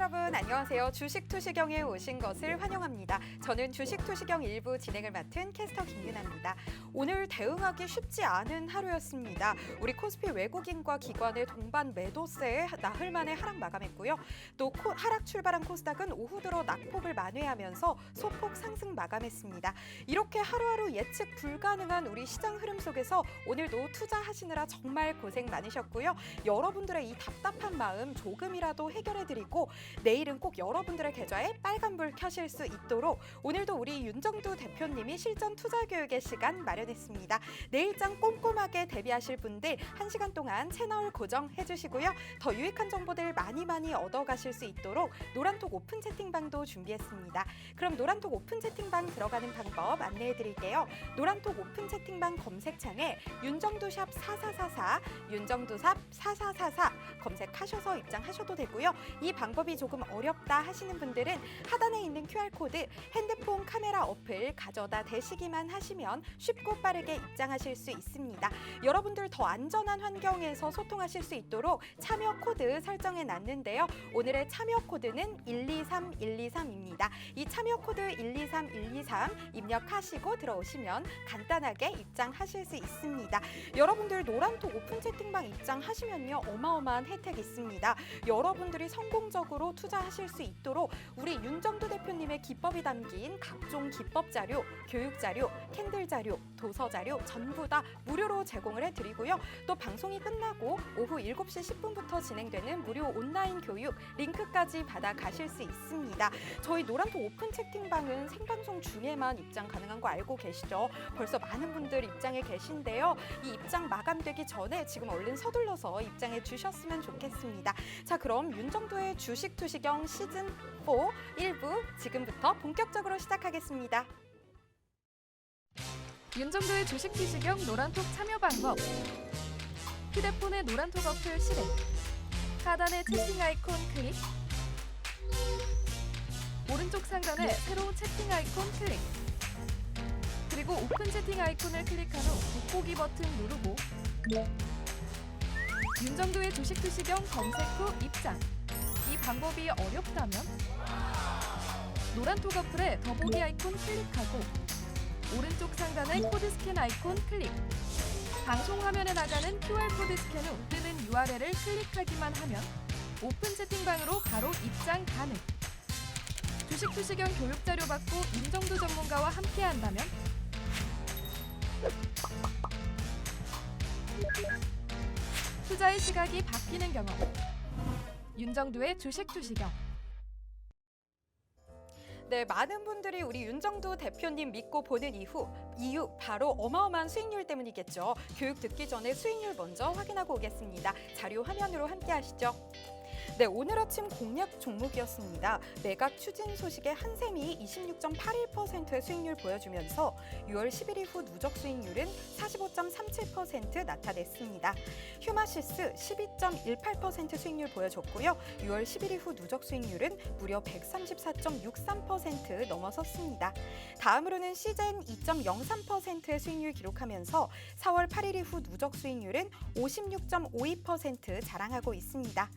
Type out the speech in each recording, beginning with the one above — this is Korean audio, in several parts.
여러분 안녕하세요. 주식투시경에 오신 것을 환영합니다. 저는 주식투시경 일부 진행을 맡은 캐스터 김윤아입니다. 오늘 대응하기 쉽지 않은 하루였습니다. 우리 코스피 외국인과 기관의 동반 매도세에 나흘 만에 하락 마감했고요. 또 하락 출발한 코스닥은 오후 들어 낙폭을 만회하면서 소폭 상승 마감했습니다. 이렇게 하루하루 예측 불가능한 우리 시장 흐름 속에서 오늘도 투자하시느라 정말 고생 많으셨고요. 여러분들의 이 답답한 마음 조금이라도 해결해드리고 내일은 꼭 여러분들의 계좌에 빨간불 켜실 수 있도록 오늘도 우리 윤정두 대표님이 실전 투자 교육의 시간 마련했습니다. 내일장 꼼꼼하게 대비하실 분들 1시간 동안 채널 고정해 주시고요. 더 유익한 정보들 많이 얻어가실 수 있도록 노란톡 오픈 채팅방도 준비했습니다. 그럼 노란톡 오픈 채팅방 들어가는 방법 안내해 드릴게요. 노란톡 오픈 채팅방 검색창에 윤정두샵 4444, 윤정두샵 4444 검색하셔서 입장하셔도 되고요. 이 방법이 조금 어렵다 하시는 분들은 하단에 있는 QR코드 핸드폰 카메라 어플 가져다 대시기만 하시면 쉽고 빠르게 입장하실 수 있습니다. 여러분들 더 안전한 환경에서 소통하실 수 있도록 참여 코드 설정해 놨는데요. 오늘의 참여 코드는 123123입니다. 이 참여 코드 123123 입력하시고 들어오시면 간단하게 입장하실 수 있습니다. 여러분들 노란톡 오픈 채팅방 입장하시면요. 어마어마한 혜택이 있습니다. 여러분들이 성공적으로 투자하실 수 있도록 우리 윤정두 대표님의 기법이 담긴 각종 기법 자료, 교육 자료, 캔들 자료, 도서 자료 전부 다 무료로 제공을 해드리고요. 또 방송이 끝나고 오후 7시 10분부터 진행되는 무료 온라인 교육 링크까지 받아 가실 수 있습니다. 저희 노란톡 오픈 채팅방은 생방송 중에만 입장 가능한 거 알고 계시죠? 벌써 많은 분들 입장해 계신데요. 이 입장 마감되기 전에 지금 얼른 서둘러서 입장해 주셨으면 좋겠습니다. 자, 그럼 윤정두의 주식투시경 시즌 4 1부 지금부터 본격적으로 시작하겠습니다. 윤정두의 주식투시경 노란톡 참여 방법. 휴대폰의 노란톡 어플 실행. 하단의 채팅 아이콘 클릭. 오른쪽 상단에 새로운 채팅 아이콘 클릭. 그리고 오픈 채팅 아이콘을 클릭한 후 돋보기 버튼 누르고 윤정두의 주식투시경 검색 후 입장. 이 방법이 어렵다면 노란톡 어플에 더보기 아이콘 클릭하고 오른쪽 상단의 코드 스캔 아이콘 클릭. 방송 화면에 나가는 QR코드 스캔 후 뜨는 URL을 클릭하기만 하면 오픈 채팅방으로 바로 입장 가능. 주식투시경 교육 자료 받고 윤정두 전문가와 함께 한다면 투자의 시각이 바뀌는 경험. 윤정두의 주식투시경. 네, 많은 분들이 우리 윤정두 대표님 믿고 보는 이유 바로 어마어마한 수익률 때문이겠죠. 교육 듣기 전에 수익률 먼저 확인하고 오겠습니다. 자료 화면으로 함께 하시죠. 네, 오늘 아침 공략 종목이었습니다. 매각 추진 소식에 한샘이 26.81%의 수익률 보여주면서 6월 11일 후 누적 수익률은 45.37% 나타냈습니다. 휴마시스 12.18% 수익률 보여줬고요. 6월 11일 후 누적 수익률은 무려 134.63% 넘어섰습니다. 다음으로는 시젠 2.03%의 수익률 기록하면서 4월 8일 후 누적 수익률은 56.52% 자랑하고 있습니다.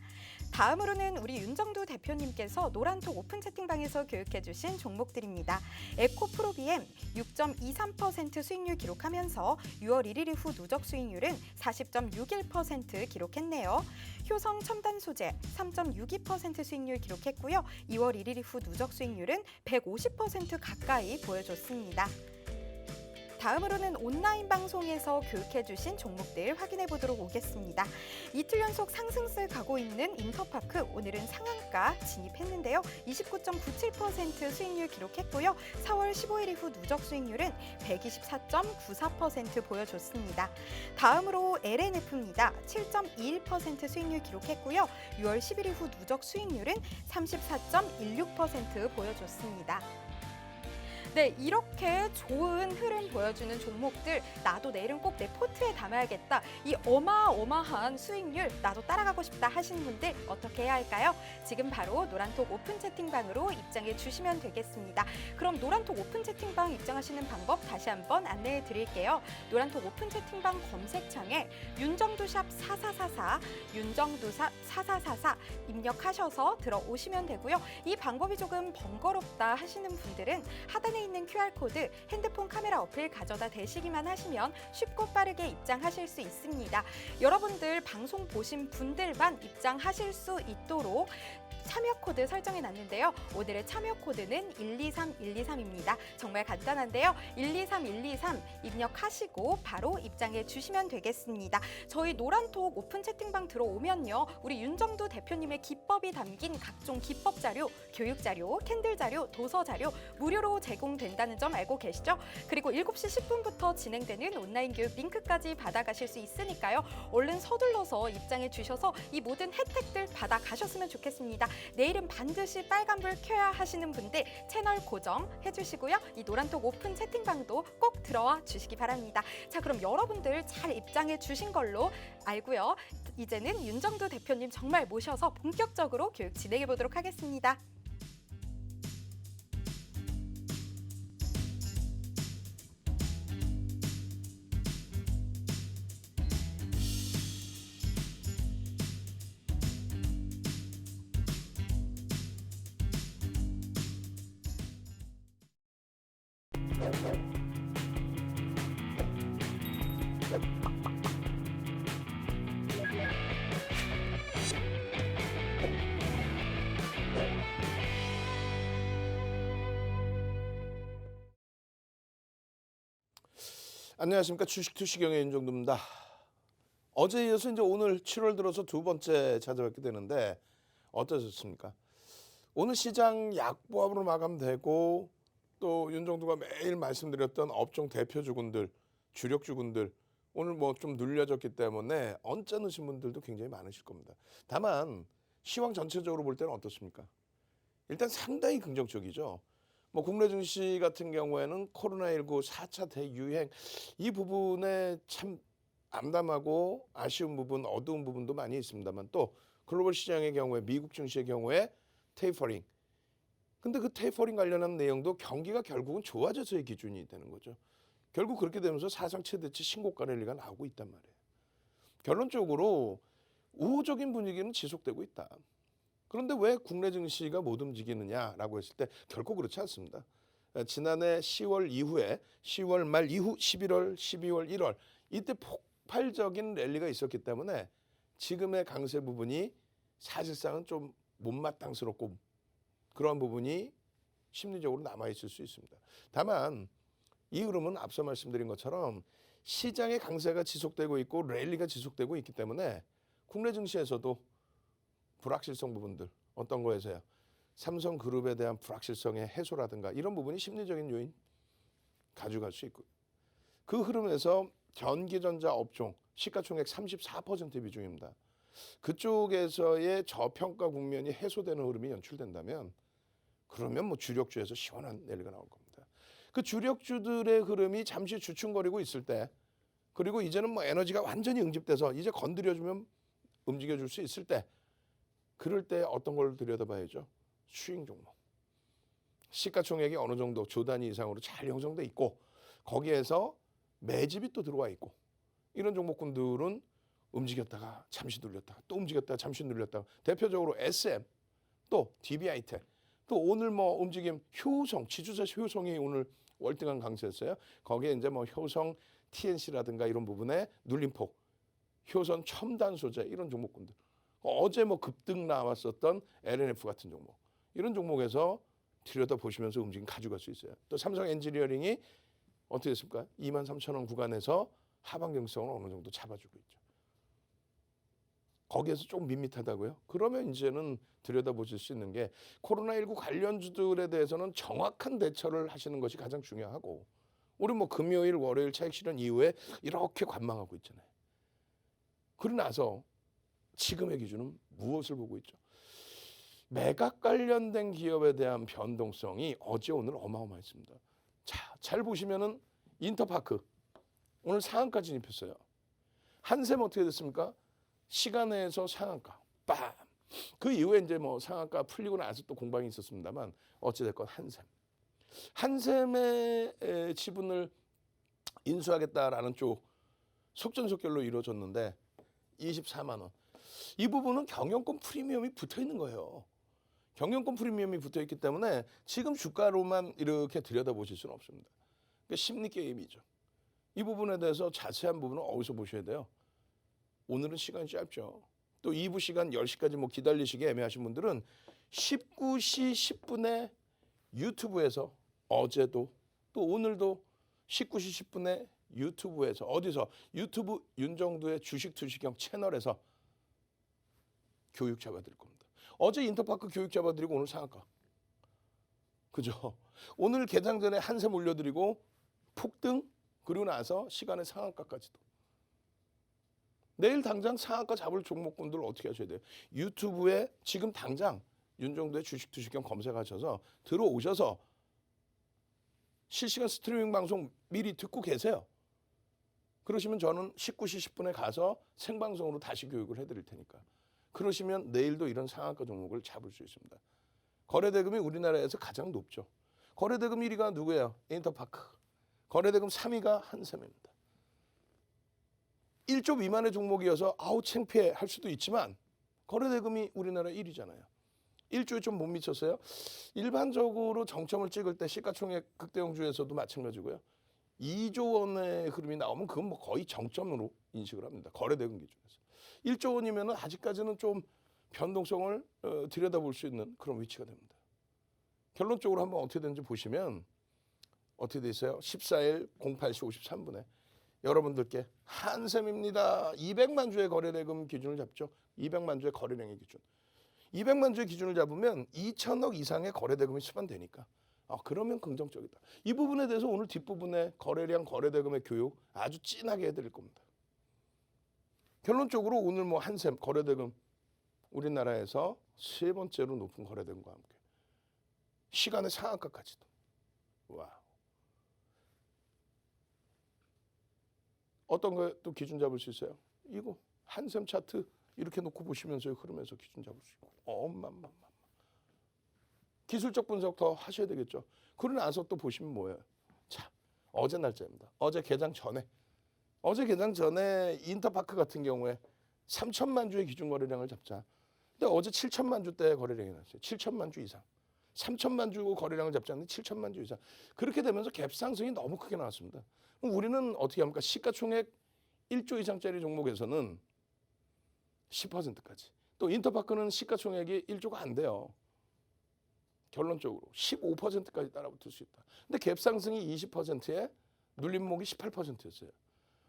다음으로는 우리 윤정두 대표님께서 노란톡 오픈 채팅방에서 교육해주신 종목들입니다. 에코프로비엠 6.23% 수익률 기록하면서 6월 1일 후 누적 수익률은 40.61% 기록했네요. 효성 첨단소재 3.62% 수익률 기록했고요. 2월 1일 후 누적 수익률은 150% 가까이 보여줬습니다. 다음으로는 온라인 방송에서 교육해주신 종목들 확인해 보도록 오겠습니다. 이틀 연속 상승세 가고 있는 인터파크 오늘은 상한가 진입했는데요. 29.97% 수익률 기록했고요. 4월 15일 후 누적 수익률은 124.94% 보여줬습니다. 다음으로 LNF입니다. 7.21% 수익률 기록했고요. 6월 11일 후 누적 수익률은 34.16% 보여줬습니다. 네, 이렇게 좋은 흐름 보여주는 종목들 나도 내일은 꼭 내 포트에 담아야겠다. 이 어마어마한 수익률 나도 따라가고 싶다 하시는 분들 어떻게 해야 할까요? 지금 바로 노란톡 오픈 채팅방으로 입장해 주시면 되겠습니다. 그럼 노란톡 오픈 채팅방 입장하시는 방법 다시 한번 안내해 드릴게요. 노란톡 오픈 채팅방 검색창에 윤정두샵 4444, 윤정두샵 4444 입력하셔서 들어오시면 되고요. 이 방법이 조금 번거롭다 하시는 분들은 하단에 있는 QR코드 핸드폰 카메라 어플 가져다 대시기만 하시면 쉽고 빠르게 입장하실 수 있습니다. 여러분들 방송 보신 분들만 입장하실 수 있도록 참여 코드 설정해 놨는데요. 오늘의 참여 코드는 123123입니다. 정말 간단한데요. 123123 입력하시고 바로 입장해 주시면 되겠습니다. 저희 노란톡 오픈 채팅방 들어오면요. 우리 윤정두 대표님의 기법이 담긴 각종 기법 자료, 교육 자료, 캔들 자료, 도서 자료 무료로 제공된다는 점 알고 계시죠? 그리고 7시 10분부터 진행되는 온라인 교육 링크까지 받아가실 수 있으니까요. 얼른 서둘러서 입장해 주셔서 이 모든 혜택들 받아가셨으면 좋겠습니다. 내일은 반드시 빨간불 켜야 하시는 분들 채널 고정해 주시고요. 이 노란톡 오픈 채팅방도 꼭 들어와 주시기 바랍니다. 자, 그럼 여러분들 잘 입장해 주신 걸로 알고요. 이제는 윤정두 대표님 정말 모셔서 본격적으로 교육 진행해 보도록 하겠습니다. 안녕하십니까. 주식투시경의 윤정두입니다. 어제에 이어서 이제 오늘 7월 들어서 두 번째 찾아뵙게 되는데 어떠셨습니까? 오늘 시장 약보합으로 마감되고 또 윤정두가 매일 말씀드렸던 업종 대표주군들, 주력주군들 오늘 뭐 좀 눌려졌기 때문에 언짢으신 분들도 굉장히 많으실 겁니다. 다만 시황 전체적으로 볼 때는 어떻습니까? 일단 상당히 긍정적이죠. 뭐 국내 증시 같은 경우에는 코로나19 4차 대유행 이 부분에 참 암담하고 아쉬운 부분, 어두운 부분도 많이 있습니다만 또 글로벌 시장의 경우에 미국 증시의 경우에 테이퍼링. 근데 그 테이퍼링 관련한 내용도 경기가 결국은 좋아져서의 기준이 되는 거죠. 결국 그렇게 되면서 사상 최대치 신고가 랠리가 나오고 있단 말이에요. 결론적으로 우호적인 분위기는 지속되고 있다. 그런데 왜 국내 증시가 못 움직이느냐라고 했을 때 결코 그렇지 않습니다. 지난해 10월 이후에 10월 말 이후 11월, 12월, 1월 이때 폭발적인 랠리가 있었기 때문에 지금의 강세 부분이 사실상은 좀 못마땅스럽고 그런 부분이 심리적으로 남아있을 수 있습니다. 다만 이 흐름은 앞서 말씀드린 것처럼 시장의 강세가 지속되고 있고 랠리가 지속되고 있기 때문에 국내 증시에서도 불확실성 부분들 어떤 거에서요? 삼성그룹에 대한 불확실성의 해소라든가 이런 부분이 심리적인 요인 가져갈 수 있고 그 흐름에서 전기전자 업종 시가총액 34% 비중입니다. 그쪽에서의 저평가 국면이 해소되는 흐름이 연출된다면 그러면 뭐 주력주에서 시원한 랠리가 나올 겁니다. 그 주력주들의 흐름이 잠시 주춤거리고 있을 때 그리고 이제는 뭐 에너지가 완전히 응집돼서 이제 건드려주면 움직여줄 수 있을 때 그럴 때 어떤 걸 들여다봐야죠? 수익 종목. 시가총액이 어느 정도 조 단위 이상으로 잘 형성돼 있고 거기에서 매집이 또 들어와 있고 이런 종목군들은 움직였다가 잠시 눌렸다가 또 움직였다가 잠시 눌렸다가 대표적으로 SM 또 DBI텍 또 오늘 뭐 움직임 효성 지주사 효성이 오늘 월등한 강세였어요. 거기에 이제 뭐 효성 TNC라든가 이런 부분에 눌림폭 효선 첨단 소재 이런 종목군들 어제 뭐 급등 나왔었던 LNF 같은 종목 이런 종목에서 들여다보시면서 움직임 가져갈 수 있어요. 또 삼성 엔지니어링이 어떻게 됐습니까? 23,000원 구간에서 하방 경성을 어느 정도 잡아주고 있죠. 거기에서 좀 밋밋하다고요? 그러면 이제는 들여다보실 수 있는 게 코로나19 관련주들에 대해서는 정확한 대처를 하시는 것이 가장 중요하고 우리 뭐 금요일, 월요일 차익 실현 이후에 이렇게 관망하고 있잖아요. 그러고 나서 지금의 기준은 무엇을 보고 있죠? 매각 관련된 기업에 대한 변동성이 어제 오늘 어마어마했습니다. 자, 잘 보시면은 인터파크 오늘 상한가 진입했어요. 한샘 어떻게 됐습니까? 시간에서 상한가. 빰. 그 이후에 이제 뭐 상한가 풀리고 나서 또 공방이 있었습니다만 어찌됐건 한샘. 한샘의 지분을 인수하겠다라는 쪽 속전속결로 이루어졌는데 24만 원. 이 부분은 경영권 프리미엄이 붙어 있는 거예요. 경영권 프리미엄이 붙어 있기 때문에 지금 주가로만 이렇게 들여다보실 수는 없습니다. 그러니까 심리 게임이죠. 이 부분에 대해서 자세한 부분은 어디서 보셔야 돼요? 오늘은 시간이 짧죠. 또 2부 시간 10시까지 뭐 기다리시기 애매하신 분들은 19시 10분에 유튜브에서 어제도 또 오늘도 19시 10분에 유튜브에서 어디서 유튜브 윤정두의 주식 투시경 채널에서 교육 잡아드릴 겁니다. 어제 인터파크 교육 잡아드리고 오늘 상한가. 그죠? 오늘 개장 전에 한샘 올려드리고 폭등 그리고 나서 시간의 상한가까지도. 내일 당장 상한가 잡을 종목군들 어떻게 하셔야 돼요? 유튜브에 지금 당장 윤정두의 주식 투시경 검색하셔서 들어오셔서 실시간 스트리밍 방송 미리 듣고 계세요. 그러시면 저는 19시 10분에 가서 생방송으로 다시 교육을 해드릴 테니까. 그러시면 내일도 이런 상한가 종목을 잡을 수 있습니다. 거래대금이 우리나라에서 가장 높죠. 거래대금 1위가 누구예요? 인터파크. 거래대금 3위가 한샘입니다. 1조 미만의 종목이어서 아우 창피해 할 수도 있지만 거래대금이 우리나라 1위잖아요. 1조에 좀 못 미쳤어요. 일반적으로 정점을 찍을 때 시가총액 극대형주에서도 마찬가지고요. 2조 원의 흐름이 나오면 그건 뭐 거의 정점으로 인식을 합니다. 거래대금 기준에서. 1조 원이면 아직까지는 좀 변동성을 들여다볼 수 있는 그런 위치가 됩니다. 결론적으로 한번 어떻게 되는지 보시면 어떻게 돼 있어요? 14일 08시 53분에 여러분들께 한샘입니다. 200만 주의 거래대금 기준을 잡죠. 200만 주의 거래량의 기준. 200만 주의 기준을 잡으면 2천억 이상의 거래대금이 수반되니까 그러면 긍정적이다. 이 부분에 대해서 오늘 뒷부분에 거래량 거래대금의 교육 아주 진하게 해드릴 겁니다. 결론적으로 오늘 뭐 한샘 거래대금 우리나라에서 세 번째로 높은 거래대금과 함께 시간의 상한가까지도. 와우. 어떤 거에 또 기준 잡을 수 있어요? 이거 한샘 차트 이렇게 놓고 보시면서 흐름에서 기준 잡을 수 있고 엄마마마 기술적 분석 더 하셔야 되겠죠. 그러고 나서 또 보시면 뭐예요? 자, 어제 날짜입니다. 어제 개장 전에 인터파크 같은 경우에 3천만 주의 기준 거래량을 잡자. 근데 어제 7천만 주대 거래량이 났어요. 7천만 주 이상. 3천만 주 거래량을 잡지 않는데 7천만 주 이상. 그렇게 되면서 갭 상승이 너무 크게 나왔습니다. 그럼 우리는 어떻게 합니까? 시가총액 1조 이상짜리 종목에서는 10%까지. 또 인터파크는 시가총액이 1조가 안 돼요. 결론적으로 15%까지 따라붙을 수 있다. 근데 갭 상승이 20%에 눌림목이 18%였어요.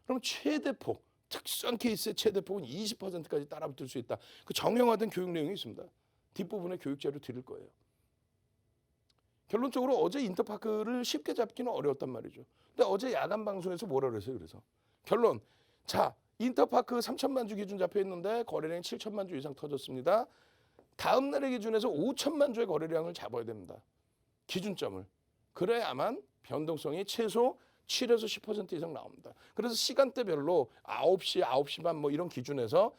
그럼 최대폭, 특수한 케이스의 최대폭은 20%까지 따라붙을 수 있다. 그 정형화된 교육 내용이 있습니다. 뒷부분에 교육 자료 드릴 거예요. 결론적으로 어제 인터파크를 쉽게 잡기는 어려웠단 말이죠. 근데 어제 야간 방송에서 뭐라 그랬어요? 그래서 결론. 자, 인터파크 3천만 주 기준 잡혀 있는데 거래량이 7천만 주 이상 터졌습니다. 다음 날의 기준에서 5천만 주의 거래량을 잡아야 됩니다. 기준점을. 그래야만 변동성이 최소 7에서 10% 이상 나옵니다. 그래서 시간대별로 9시, 9시 반 뭐 이런 기준에서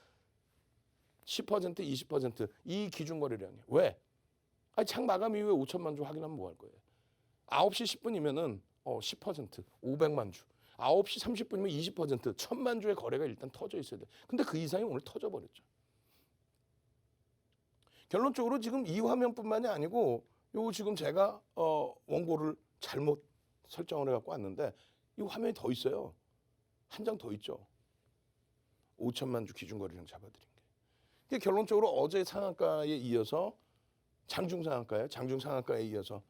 10%, 20%이 기준 거래량이에요. 왜? 아니 장 마감 이후에 5천만 주 확인하면 뭐 할 거예요? 9시 10분이면은 10%, 500만 주. 9시 30분이면 20%, 1000만 주의 거래가 일단 터져 있어야 돼. 근데 그 이상이 오늘 터져 버렸죠. 결론적으로 지금 이 화면뿐만이 아니고 요 지금 제가 원고를 잘못 설정을 해갖고 왔는데 이 화면이 더 있어요. 한 장 더 있죠. 5천만 주 기준 거래량 잡아드린 게. 이게 결론적으로 어제 상한가에 이어서 장중 상한가에 이어서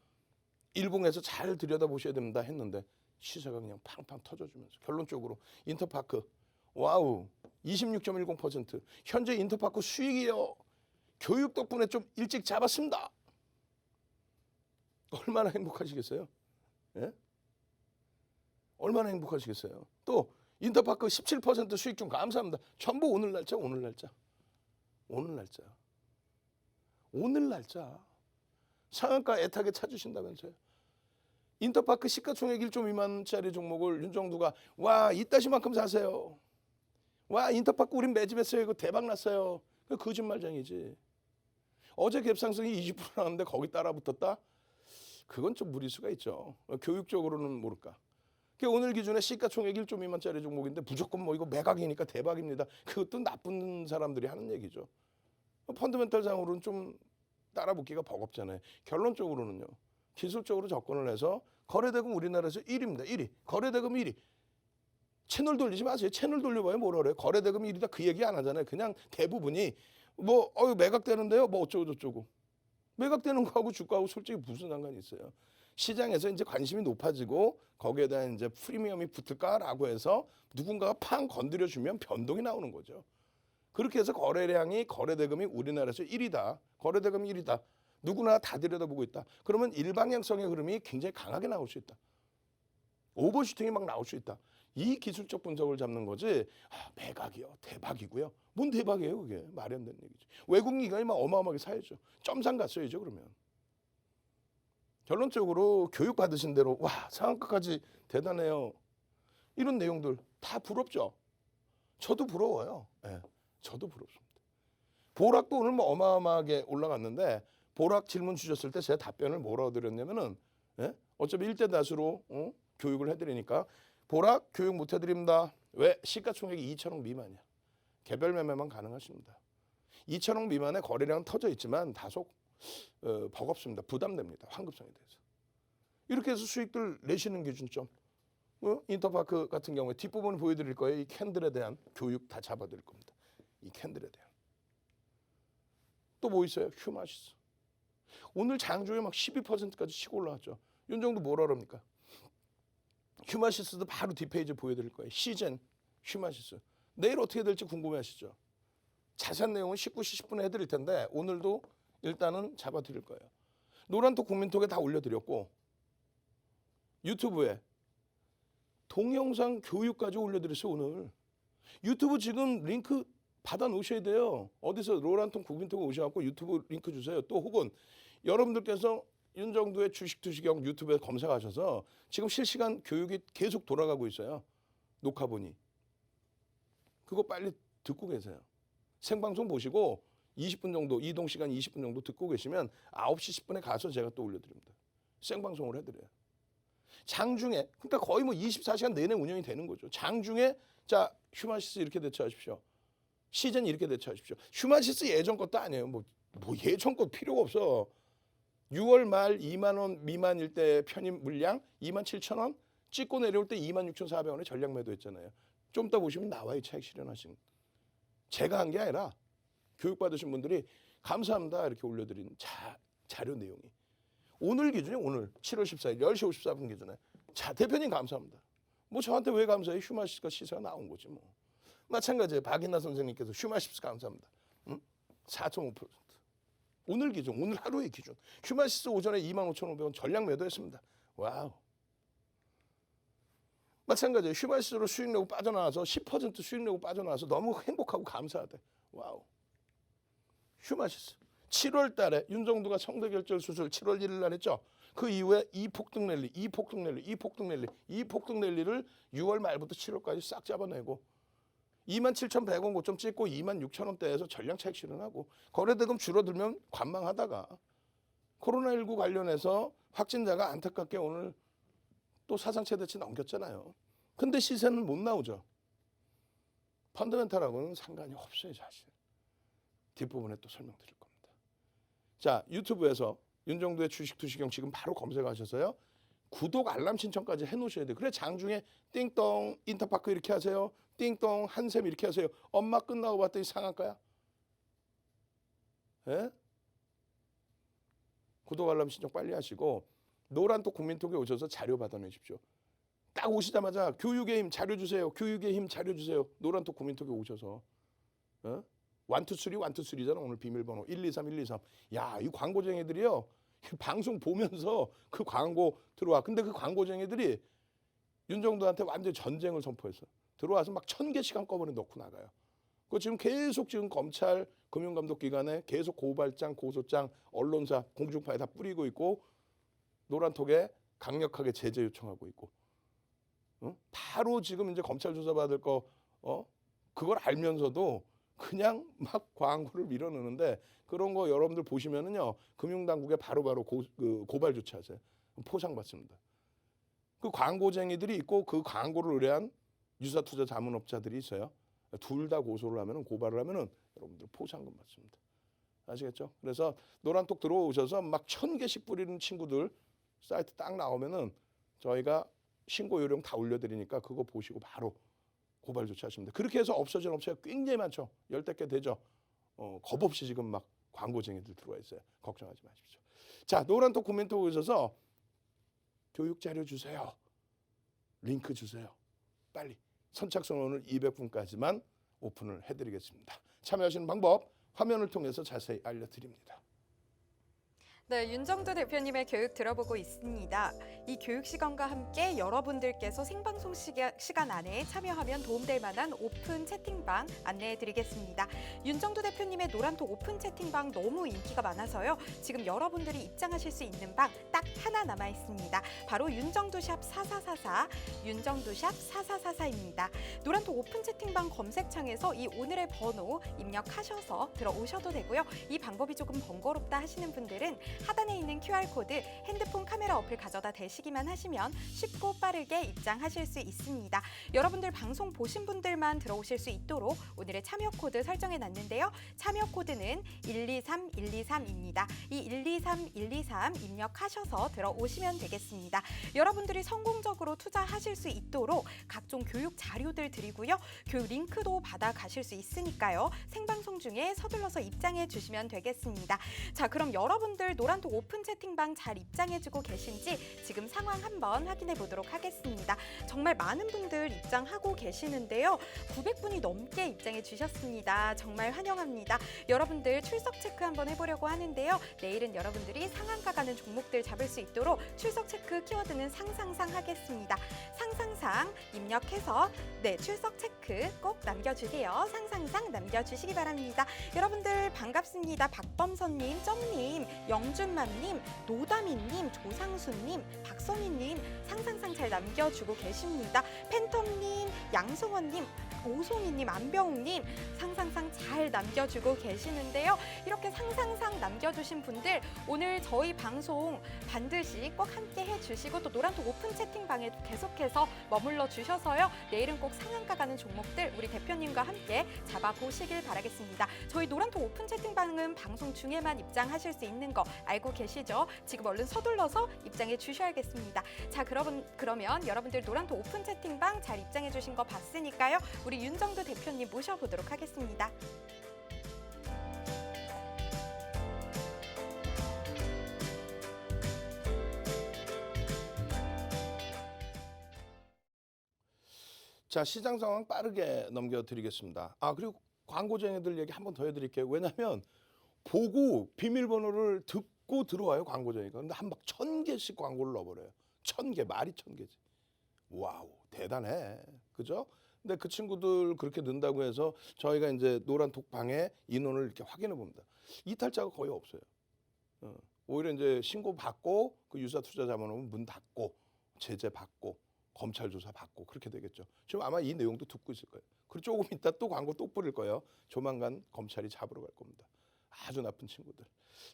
일봉에서 잘 들여다보셔야 됩니다 했는데 시세가 그냥 팡팡 터져주면서 결론적으로 인터파크 와우 26.10% 현재 인터파크 수익이요. 교육 덕분에 좀 일찍 잡았습니다. 얼마나 행복하시겠어요? 예? 얼마나 행복하시겠어요? 또 인터파크 17% 수익 좀 감사합니다. 전부 오늘 날짜. 상한가 애타게 찾으신다면서요. 인터파크 시가총액 1조 미만짜리 종목을 윤정두가 와 이따시만큼 사세요. 와 인터파크 우린 매집했어요. 이거 대박 났어요. 그 거짓말쟁이지. 어제 갭상승이 20% 나왔는데 거기 따라 붙었다? 그건 좀 무리수가 있죠. 교육적으로는 모를까. 오늘 기준에 시가총액 1조 미만짜리 종목인데 무조건 뭐 이거 매각이니까 대박입니다. 그것도 나쁜 사람들이 하는 얘기죠. 펀더멘털상으로는 좀 따라붙기가 버겁잖아요. 결론적으로는요. 기술적으로 접근을 해서 거래대금 우리나라에서 1위입니다. 1위. 거래대금 1위. 채널 돌리지 마세요. 채널 돌려봐요. 뭐라 그래요. 거래대금 1위다 그 얘기 안 하잖아요. 그냥 대부분이 뭐 매각되는데요. 뭐 어쩌고 저쩌고. 매각되는 거하고 주가하고 솔직히 무슨 상관이 있어요. 시장에서 이제 관심이 높아지고 거기에 대한 이제 프리미엄이 붙을까라고 해서 누군가가 팡 건드려주면 변동이 나오는 거죠. 그렇게 해서 거래량이 거래대금이 우리나라에서 1위다. 거래대금 1위다. 누구나 다 들여다보고 있다. 그러면 일방향성의 흐름이 굉장히 강하게 나올 수 있다. 오버슈팅이 막 나올 수 있다. 이 기술적 분석을 잡는 거지. 매각이요. 대박이고요. 뭔 대박이에요 그게. 말이 안 되는 얘기죠. 외국 기관이 막 어마어마하게 사야죠. 점상 갔어야죠 그러면. 결론적으로 교육 받으신 대로 와 상한가까지 대단해요. 이런 내용들 다 부럽죠. 저도 부러워요. 네, 저도 부럽습니다. 보락도 오늘 뭐 어마어마하게 올라갔는데 보락 질문 주셨을 때 제가 답변을 뭐라고 드렸냐면은 어차피 1대 다수로 교육을 해드리니까 보락 교육 못 해드립니다. 왜? 시가총액이 2천억 미만이야. 개별 매매만 가능하십니다. 2천억 미만의 거래량은 터져 있지만 다소 버겁습니다. 부담됩니다. 환급성에 대해서. 이렇게 해서 수익들 내시는 기준점. 인터파크 같은 경우에 뒷부분 보여드릴 거예요. 이 캔들에 대한 교육 다 잡아드릴 겁니다. 이 캔들에 대한. 또 뭐 있어요? 휴마시스. 오늘 장중에 막 12%까지 치고 올라왔죠. 윤정도 뭐라 그럽니까? 휴마시스도 바로 뒷페이지 보여드릴 거예요. 시젠, 휴마시스. 내일 어떻게 될지 궁금해하시죠? 자세한 내용은 19시 10분에 해드릴 텐데 오늘도 일단은 잡아드릴 거예요. 노란톡 국민톡에 다 올려드렸고 유튜브에 동영상 교육까지 올려드렸어요. 오늘. 유튜브 지금 링크 받아 놓으셔야 돼요. 어디서 노란톡 국민톡에 오셔갖고 유튜브 링크 주세요. 또 혹은 여러분들께서 윤정두의 주식투시경 유튜브에 검색하셔서 지금 실시간 교육이 계속 돌아가고 있어요. 녹화본이. 그거 빨리 듣고 계세요. 생방송 보시고 20분 정도, 이동 시간 20분 정도 듣고 계시면 9시 10분에 가서 제가 또 올려드립니다. 생방송을 해드려요. 장중에, 그러니까 거의 뭐 24시간 내내 운영이 되는 거죠. 장중에, 자, 휴마시스 이렇게 대처하십시오. 시즌 이렇게 대처하십시오. 휴마시스 예전 것도 아니에요. 뭐 예전 것 필요가 없어. 6월 말 2만 원 미만일 때 편입 물량 2만 7천 원, 찍고 내려올 때 2만 6,400원에 전략 매도했잖아요. 좀 이따 보시면 나와요. 차익 실현하신. 제가 한 게 아니라 교육받으신 분들이 감사합니다 이렇게 올려드린 자료 내용이. 오늘 기준에 오늘 7월 14일 10시 54분 기준에 자 대표님 감사합니다. 뭐 저한테 왜 감사해요? 휴마시스가 시세가 나온 거지 뭐. 마찬가지예요. 박인나 선생님께서 휴마시스 감사합니다. 4.5%. 오늘 기준, 오늘 하루의 기준. 휴마시스 오전에 25,500원 전략 매도했습니다. 와우. 마찬가지예요. 휴마시스로 수익 내고 빠져나와서 10% 수익 내고 빠져나와서 너무 행복하고 감사하대. 와우. 휴마시스. 7월 달에 윤정두가 성대결절 수술 7월 1일 날 했죠. 그 이후에 이 폭등 랠리, 이 폭등 랠리, 이 폭등 랠리, 이 폭등 랠리를 6월 말부터 7월까지 싹 잡아내고 27,100원 고점 찍고 26,000원대에서 전량 차익 실현하고 거래대금 줄어들면 관망하다가 코로나19 관련해서 확진자가 안타깝게 오늘 또 사상 최대치 넘겼잖아요. 근데 시세는 못 나오죠. 펀더멘탈하고는 상관이 없어요, 사실. 뒷부분에 또 설명드릴 겁니다. 자, 유튜브에서 윤정두의 주식투시경 지금 바로 검색하셔서요. 구독 알람 신청까지 해놓으셔야 돼요. 그래 장중에 띵동 인터파크 이렇게 하세요. 띵동 한샘 이렇게 하세요. 엄마 끝나고 봤더니 상한가야. 예? 구독 알람 신청 빨리 하시고 노란톡 국민톡에 오셔서 자료 받아내십시오. 딱 오시자마자 교육의 힘 자료 주세요. 교육의 힘 자료 주세요. 노란톡 국민톡에 오셔서. 어? 123, 123잖아. 오늘 비밀번호 123, 123. 야, 이 광고쟁이들이요. 방송 보면서 그 광고 들어와. 근데 그 광고쟁이들이 윤정두한테 완전히 전쟁을 선포했어. 들어와서 막 1000개씩 한꺼번에 넣고 나가요. 그 지금 계속 지금 검찰, 금융감독기관에 계속 고발장, 고소장, 언론사, 공중파에 다 뿌리고 있고 노란톡에 강력하게 제재 요청하고 있고, 바로 지금 이제 검찰 조사 받을 거, 그걸 알면서도 그냥 막 광고를 밀어넣는데, 그런 거 여러분들 보시면은요, 금융당국에 바로바로 고발 조치하세요. 포상받습니다. 그 광고쟁이들이 있고 그 광고를 의뢰한 유사투자 자문업자들이 있어요. 둘 다 고소를 하면은, 고발을 하면은 여러분들 포상금 받습니다. 아시겠죠? 그래서 노란톡 들어오셔서 막 1000개씩 뿌리는 친구들 사이트 딱 나오면은 저희가 신고 요령 다 올려드리니까 그거 보시고 바로 고발 조치하시면 돼요. 그렇게 해서 없어진 업체가 굉장히 많죠. 10대 개 되죠. 겁 없이 지금 막 광고쟁이들 들어와 있어요. 걱정하지 마십시오. 자, 노란톡 코멘트 오셔서 교육 자료 주세요. 링크 주세요. 빨리. 선착순 오늘 200분까지만 오픈을 해드리겠습니다. 참여하시는 방법 화면을 통해서 자세히 알려드립니다. 네, 윤정두 대표님의 교육 들어보고 있습니다. 이 교육 시간과 함께 여러분들께서 생방송 시간 안에 참여하면 도움될 만한 오픈 채팅방 안내해 드리겠습니다. 윤정두 대표님의 노란톡 오픈 채팅방 너무 인기가 많아서요. 지금 여러분들이 입장하실 수 있는 방 딱 하나 남아 있습니다. 바로 윤정두샵 4444, 윤정두샵 4444입니다. 노란톡 오픈 채팅방 검색창에서 이 오늘의 번호 입력하셔서 들어오셔도 되고요. 이 방법이 조금 번거롭다 하시는 분들은 하단에 있는 QR코드 핸드폰 카메라 어플 가져다 대시기만 하시면 쉽고 빠르게 입장하실 수 있습니다. 여러분들 방송 보신 분들만 들어오실 수 있도록 오늘의 참여 코드 설정해 놨는데요. 참여 코드는 123123입니다. 이 123123 입력하셔서 들어오시면 되겠습니다. 여러분들이 성공적으로 투자하실 수 있도록 각종 교육 자료들 드리고요. 교육 링크도 받아 가실 수 있으니까요. 생방송 중에 서둘러서 입장해 주시면 되겠습니다. 자, 그럼 여러분들 노란톡 오픈 채팅방 잘 입장해주고 계신지 지금 상황 한번 확인해 보도록 하겠습니다. 정말 많은 분들 입장하고 계시는데요. 900분이 넘게 입장해 주셨습니다. 정말 환영합니다. 여러분들 출석 체크 한번 해보려고 하는데요. 내일은 여러분들이 상한가 가는 종목들 잡을 수 있도록 출석 체크 키워드는 상상상 하겠습니다. 상상상 입력해서 출석 체크 꼭 남겨주세요. 상상상 남겨주시기 바랍니다. 여러분들 반갑습니다. 박범선님, 쩡님, 영준맘님, 노다미님, 조상수님, 박선희님 상상상 잘 남겨주고 계십니다. 팬텀님, 양승원님, 오송이님, 안병욱님 상상상 잘 남겨주고 계시는데요. 이렇게 상상상 남겨주신 분들 오늘 저희 방송 반드시 꼭 함께 해주시고 또 노란톡 오픈 채팅방에 계속해서 머물러 주셔서요. 내일은 꼭 상한가 가는 종목들 우리 대표님과 함께 잡아보시길 바라겠습니다. 저희 노란톡 오픈 채팅방은 방송 중에만 입장하실 수 있는 거 알고 계시죠? 지금 얼른 서둘러서 입장해 주셔야겠습니다. 자, 그러면 여러분들 노란톡 오픈 채팅방 잘 입장해 주신 거 봤으니까요. 우리 윤정두 대표님 모셔보도록 하겠습니다. 자, 시장 상황 빠르게 넘겨드리겠습니다. 그리고 광고쟁이들 얘기 한 번 더 해드릴게요. 왜냐하면 보고 비밀번호를 듣고 들어와요, 광고쟁이가. 근데 한 막 1000개씩 광고를 넣어버려요. 1000개, 말이 1000개지. 와우, 대단해. 그죠? 근데 그 친구들 그렇게 넣는다고 해서 저희가 이제 노란톡 방에 인원을 이렇게 확인해 봅니다. 이탈자가 거의 없어요. 오히려 이제 신고 받고 그 유사 투자 자문하면 문 닫고 제재 받고 검찰 조사 받고 그렇게 되겠죠. 지금 아마 이 내용도 듣고 있을 거예요. 그리고 조금 이따 또 광고 또 뿌릴 거예요. 조만간 검찰이 잡으러 갈 겁니다. 아주 나쁜 친구들.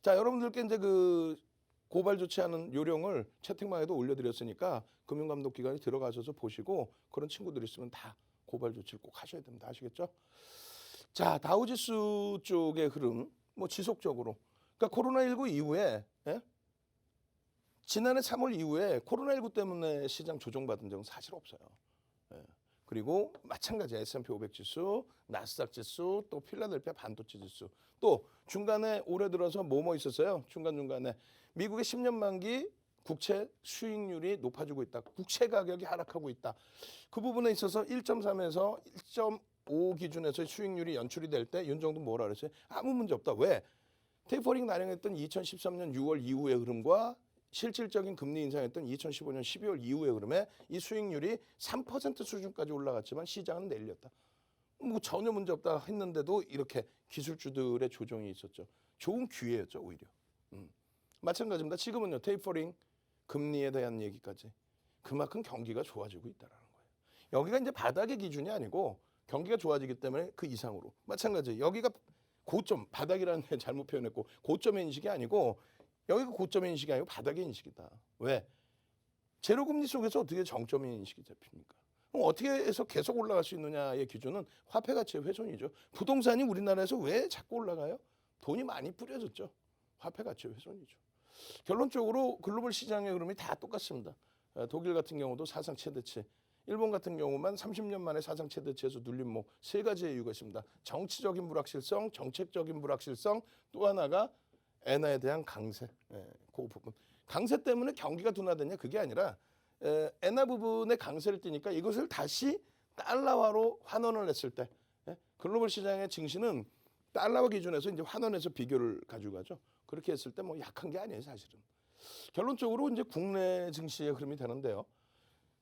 자, 여러분들께 이제 그 고발 조치하는 요령을 채팅방에도 올려드렸으니까 금융감독기관이 들어가셔서 보시고 그런 친구들 있으면 다 고발 조치를 꼭 하셔야 됩니다. 아시겠죠? 자, 다우지수 쪽의 흐름 뭐 지속적으로. 그러니까 코로나19 이후에 지난해 3월 이후에 코로나19 때문에 시장 조정받은 적은 사실 없어요. 그리고 마찬가지 S&P 500 지수, 나스닥 지수, 또 필라델피아 반도체 지수. 또 중간에 올해 들어서 뭐뭐 있었어요? 중간중간에 미국의 10년 만기 국채 수익률이 높아지고 있다. 국채 가격이 하락하고 있다. 그 부분에 있어서 1.3에서 1.5 기준에서 수익률이 연출이 될 때 윤정도 뭐라 그랬어요? 아무 문제 없다. 왜? 테이퍼링 단행했던 2013년 6월 이후의 흐름과 실질적인 금리 인상했던 2015년 12월 이후의 흐름에 이 수익률이 3% 수준까지 올라갔지만 시장은 내렸다. 뭐 전혀 문제 없다 했는데도 이렇게 기술주들의 조정이 있었죠. 좋은 기회였죠, 오히려. 마찬가지입니다. 지금은요, 테이퍼링 금리에 대한 얘기까지 그만큼 경기가 좋아지고 있다는 거예요. 여기가 이제 바닥의 기준이 아니고 경기가 좋아지기 때문에 그 이상으로 마찬가지 여기가 고점 바닥이라는 게 잘못 표현했고 고점의 인식이 아니고 여기가 고점의 인식이 아니고 바닥의 인식이다. 왜? 제로금리 속에서 어떻게 정점의 인식이 잡힙니까? 그럼 어떻게 해서 계속 올라갈 수 있느냐의 기준은 화폐 가치의 훼손이죠. 부동산이 우리나라에서 왜 자꾸 올라가요? 돈이 많이 뿌려졌죠. 화폐 가치의 훼손이죠. 결론적으로 글로벌 시장의 흐름이 다 똑같습니다. 독일 같은 경우도 사상 최대치, 일본 같은 경우만 30년 만에 사상 최대치에서 눌린 뭐 세 가지의 이유가 있습니다. 정치적인 불확실성, 정책적인 불확실성, 또 하나가 엔화에 대한 강세. 그 부분. 강세 때문에 경기가 둔화되냐 그게 아니라 엔화 부분에 강세를 띠니까 이것을 다시 달러화로 환원을 했을 때 글로벌 시장의 증시는 달러화 기준에서 이제 환원해서 비교를 가지고 가죠. 그렇게 했을 때 뭐 약한 게 아니에요, 사실은. 결론적으로 이제 국내 증시의 흐름이 되는데요.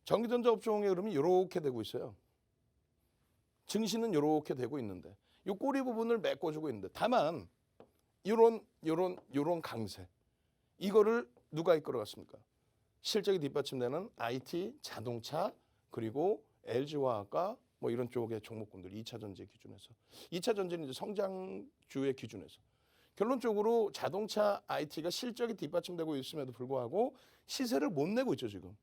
전기전자 업종의 흐름이 이렇게 되고 있어요. 증시는 이렇게 되고 있는데 이 꼬리 부분을 메꿔주고 있는데 다만 이런 강세 이거를 누가 이끌어갔습니까? 실적이 뒷받침되는 IT, 자동차 그리고 LG화학과 뭐 이런 쪽의 종목군들 2차 전지 기준에서 2차 전지는 이제 성장주의 기준에서 결론적으로 자동차 IT가 실적이 뒷받침되고 있음에도 불구하고 시세를 못 내고 있죠 지금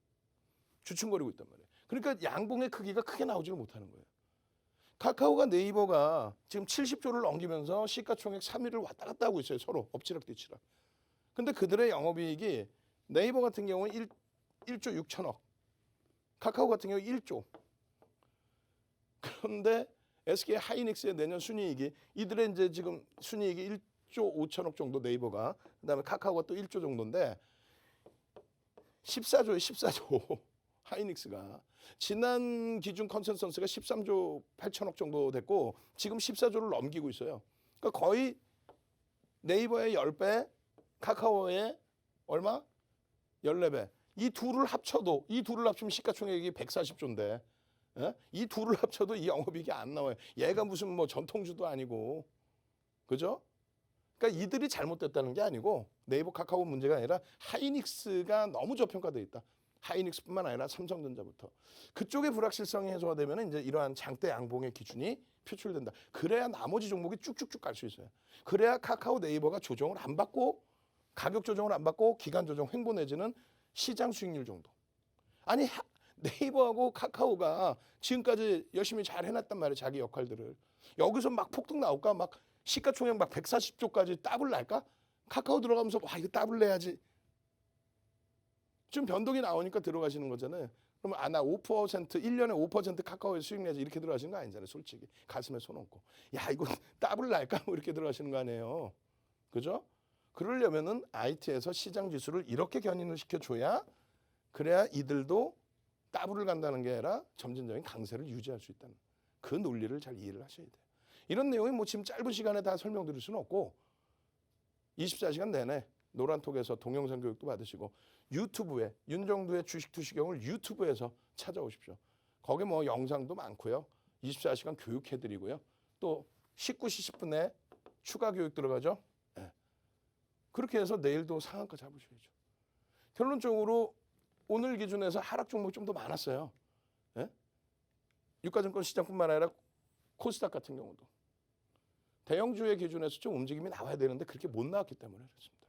주춤거리고 있단 말이에요. 그러니까 양봉의 크기가 크게 나오지를 못하는 거예요. 카카오가 네이버가 지금 70조를 넘기면서 시가총액 3위를 왔다 갔다 하고 있어요. 서로 엎치락뒤치락. 근데 그들의 영업이익이 네이버 같은 경우는 1조 6천억, 카카오 같은 경우 1조. 그런데 SK 하이닉스의 내년 순이익이 이들의 이제 지금 순이익이 1조 5천억 정도 네이버가 그다음에 카카오가 또 1조 정도인데 14조에 14조 하이닉스가 지난 기준 컨센서스가 13조 8천억 정도 됐고 지금 14조를 넘기고 있어요. 그러니까 거의 네이버의 10배, 카카오의 얼마? 14배. 이 둘을 합치면 시가총액이 140조인데 이 둘을 합쳐도 이 영업이익이 안 나와요. 얘가 무슨 뭐 전통주도 아니고 그죠? 그러니까 이들이 잘못됐다는 게 아니고 네이버 카카오 문제가 아니라 하이닉스가 너무 저평가돼 있다. 하이닉스뿐만 아니라 삼성전자부터 그쪽의 불확실성이 해소가 되면 이제 이러한 장대 양봉의 기준이 표출된다. 그래야 나머지 종목이 쭉쭉쭉 갈 수 있어요. 그래야 카카오 네이버가 조정을 안 받고 가격 조정을 안 받고 기간 조정 횡보 내지는 시장 수익률 정도. 아니 네이버하고 카카오가 지금까지 열심히 잘 해놨단 말이에요. 자기 역할들을. 여기서 막 폭등 나올까? 막 시가총액 막 140조까지 더블 날까? 카카오 들어가면서 와 이거 더블 내야지. 좀 변동이 나오니까 들어가시는 거잖아요. 그러면 나 5% 1년에 5% 카카오에 수익 내지 이렇게 들어가시는 거 아니잖아요. 솔직히 가슴에 손 얹고 야 이거 더블 날까? 뭐 이렇게 들어가시는 거 아니에요. 그죠? 그러려면은 IT에서 시장 지수를 이렇게 견인을 시켜줘야 그래야 이들도 더블을 간다는 게 아니라 점진적인 강세를 유지할 수 있다는 그 논리를 잘 이해를 하셔야 돼요. 이런 내용이 뭐 지금 짧은 시간에 다 설명드릴 수는 없고 24시간 내내 노란톡에서 동영상 교육도 받으시고 유튜브에 윤정두의 주식투시경을 유튜브에서 찾아오십시오. 거기 뭐 영상도 많고요. 24시간 교육해드리고요. 또 19시 10분에 추가 교육 들어가죠. 네. 그렇게 해서 내일도 상한가 잡으셔야죠. 결론적으로 오늘 기준에서 하락 종목이 좀 더 많았어요. 네? 유가증권 시장뿐만 아니라 코스닥 같은 경우도. 대형주의 기준에서 좀 움직임이 나와야 되는데 그렇게 못 나왔기 때문에 그렇습니다.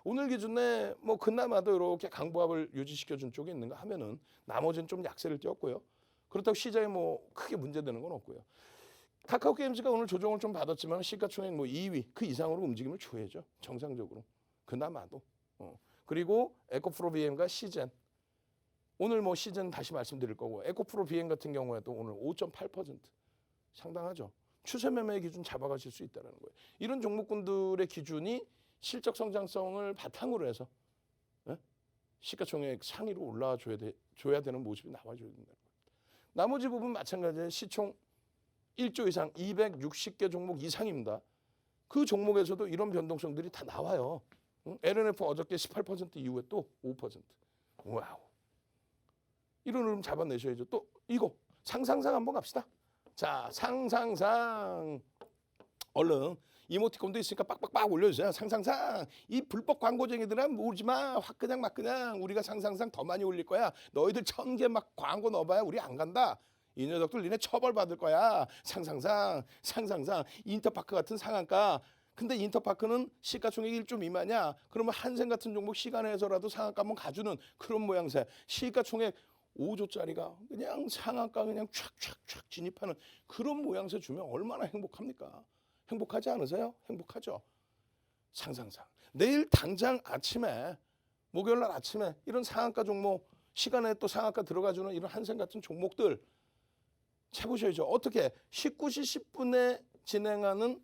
오늘 기준에 뭐 그나마도 이렇게 강보합을 유지시켜준 쪽이 있는가 하면은 나머지는 좀 약세를 띄었고요. 그렇다고 시장에 뭐 크게 문제되는 건 없고요. 카카오 게임즈가 오늘 조정을 좀 받았지만 시가총액 뭐 2위 그 이상으로 움직임을 줘야죠. 정상적으로. 그나마도. 그리고 에코프로 BM과 시젠. 오늘 뭐 시즌 다시 말씀드릴 거고 에코프로 BM 같은 경우에도 오늘 5.8% 상당하죠. 추세 매매 기준 잡아가실 수 있다는 거예요. 이런 종목군들의 기준이 실적 성장성을 바탕으로 해서 시가총액 상위로 올라줘야 되는 모습이 나와줘야 된다는 거예요. 나머지 부분 마찬가지에 시총 1조 이상 260개 종목 이상입니다. 그 종목에서도 이런 변동성들이 다 나와요. LNF 어저께 18% 이후에 또 5%. 와우. 이런 흐름 잡아내셔야죠. 또 이거 상상상 한번 갑시다. 자, 상상상 얼른 이모티콘도 있으니까 빡빡빡 올려주세요. 상상상 이 불법 광고쟁이들은 모르지 마. 확 그냥 막 그냥 우리가 상상상 더 많이 올릴 거야. 너희들 1000개 막 광고 넣어봐야 우리 안 간다. 이 녀석들 니네 처벌받을 거야. 상상상 인터파크 같은 상한가. 근데 인터파크는 시가총액 1조 미만이야. 그러면 한생 같은 종목 시간에서라도 상한가 한번 가주는 그런 모양새. 시가총액 5조짜리가 그냥 상한가 그냥 촥촥촥 진입하는 그런 모양새 주면 얼마나 행복합니까? 행복하지 않으세요? 행복하죠. 상상상. 내일 당장 아침에 목요일 날 아침에 이런 상한가 종목 시간에 또 상한가 들어가주는 이런 한생 같은 종목들 해보셔야죠. 어떻게 19시 10분에 진행하는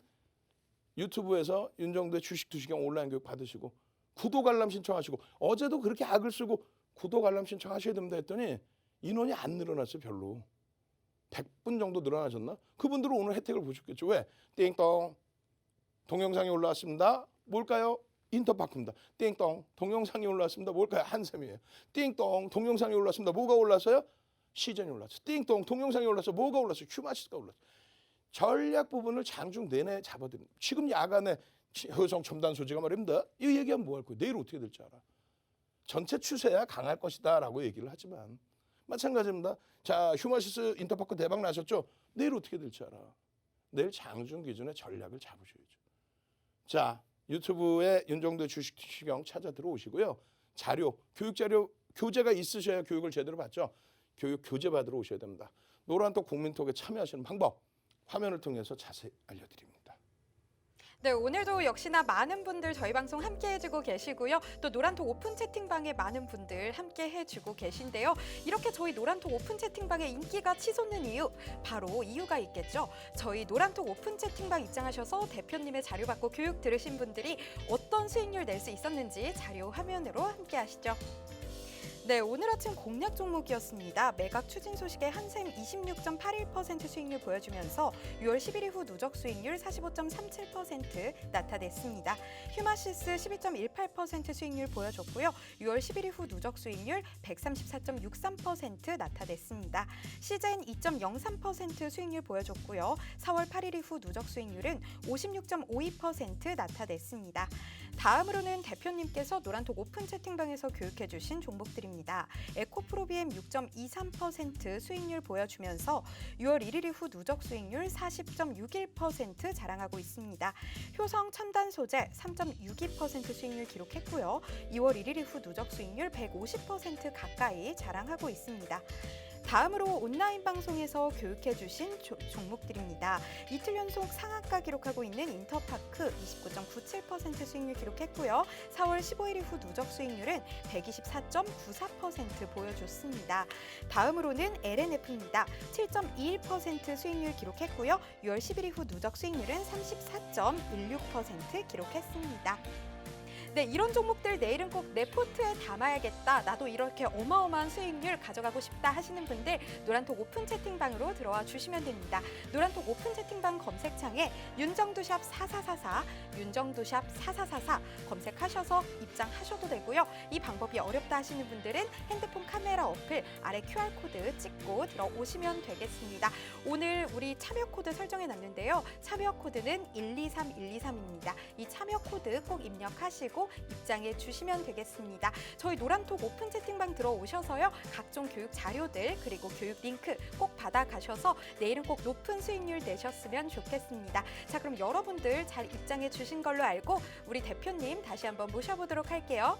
유튜브에서 윤정도의 주식 투시경 온라인 교육 받으시고 구독 알람 신청하시고 어제도 그렇게 악을 쓰고 구독 알람 신청하셔야 됩니다 했더니 인원이 안 늘어났어요. 별로. 100분 정도 늘어나셨나? 그분들은 오늘 혜택을 보셨겠죠. 왜? 띵동 동영상이 올라왔습니다. 뭘까요? 인터파크입니다. 띵동 동영상이 올라왔습니다. 뭘까요? 한샘이에요. 띵동 동영상이 올라왔습니다. 뭐가 올랐어요? 시전이 올랐어요. 띵동 동영상이 올랐어요. 뭐가 올랐어요? 휴마시스가 올랐어요. 전략 부분을 장중 내내 잡아드립니다. 지금 야간에 효성 첨단 소재가 말입니다. 이 얘기하면 뭐 할 거예요? 내일 어떻게 될지 알아. 전체 추세야 강할 것이다 라고 얘기를 하지만 마찬가지입니다. 자, 휴마시스 인터파크 대박 나셨죠? 내일 어떻게 될지 알아. 내일 장중 기준의 전략을 잡으셔야죠. 자, 유튜브에 윤정도의 주식 시경 찾아 들어오시고요. 자료, 교육 자료, 교재가 있으셔야 교육을 제대로 받죠. 교육 교재 받으러 오셔야 됩니다. 노란톡 국민톡에 참여하시는 방법 화면을 통해서 자세히 알려드립니다. 네, 오늘도 역시나 많은 분들 저희 방송 함께 해주고 계시고요. 또 노란톡 오픈 채팅방에 많은 분들 함께 해주고 계신데요. 이렇게 저희 노란톡 오픈 채팅방의 인기가 치솟는 이유, 바로 이유가 있겠죠. 저희 노란톡 오픈 채팅방 입장하셔서 대표님의 자료 받고 교육 들으신 분들이 어떤 수익률 낼 수 있었는지 자료 화면으로 함께 하시죠. 네, 오늘 아침 공략 종목이었습니다. 매각 추진 소식에 한샘 26.81% 수익률 보여주면서 6월 11일 후 누적 수익률 45.37% 나타냈습니다. 휴마시스 12.18% 수익률 보여줬고요. 6월 11일 후 누적 수익률 134.63% 나타냈습니다. 시젠 2.03% 수익률 보여줬고요. 4월 8일 이후 누적 수익률은 56.52% 나타냈습니다. 다음으로는 대표님께서 노란톡 오픈 채팅방에서 교육해주신 종목들입니다. 에코프로비엠 6.23% 수익률 보여주면서 6월 1일 이후 누적 수익률 40.61% 자랑하고 있습니다. 효성 첨단 소재 3.62% 수익률 기록했고요. 2월 1일 이후 누적 수익률 150% 가까이 자랑하고 있습니다. 다음으로 온라인 방송에서 교육해주신 종목들입니다. 이틀 연속 상한가 기록하고 있는 인터파크 29.97% 수익률 기록했고요. 4월 15일 이후 누적 수익률은 124.94% 보여줬습니다. 다음으로는 LNF입니다. 7.21% 수익률 기록했고요. 6월 10일 이후 누적 수익률은 34.16% 기록했습니다. 네, 이런 종목들 내일은 꼭 내 포트에 담아야겠다. 나도 이렇게 어마어마한 수익률 가져가고 싶다 하시는 분들 노란톡 오픈 채팅방으로 들어와 주시면 됩니다. 노란톡 오픈 채팅방 검색창에 윤정두샵 4444, 윤정두샵 4444 검색하셔서 입장하셔도 되고요. 이 방법이 어렵다 하시는 분들은 핸드폰 카메라 어플 아래 QR코드 찍고 들어오시면 되겠습니다. 오늘 우리 참여 코드 설정해 놨는데요. 참여 코드는 123123입니다. 이 참여 코드 꼭 입력하시고 입장해 주시면 되겠습니다. 저희 노란톡 오픈 채팅방 들어오셔서요. 각종 교육 자료들 그리고 교육 링크 꼭 받아가셔서 내일은 꼭 높은 수익률 내셨으면 좋겠습니다. 자, 그럼 여러분들 잘 입장해 주신 걸로 알고 우리 대표님 다시 한번 모셔보도록 할게요.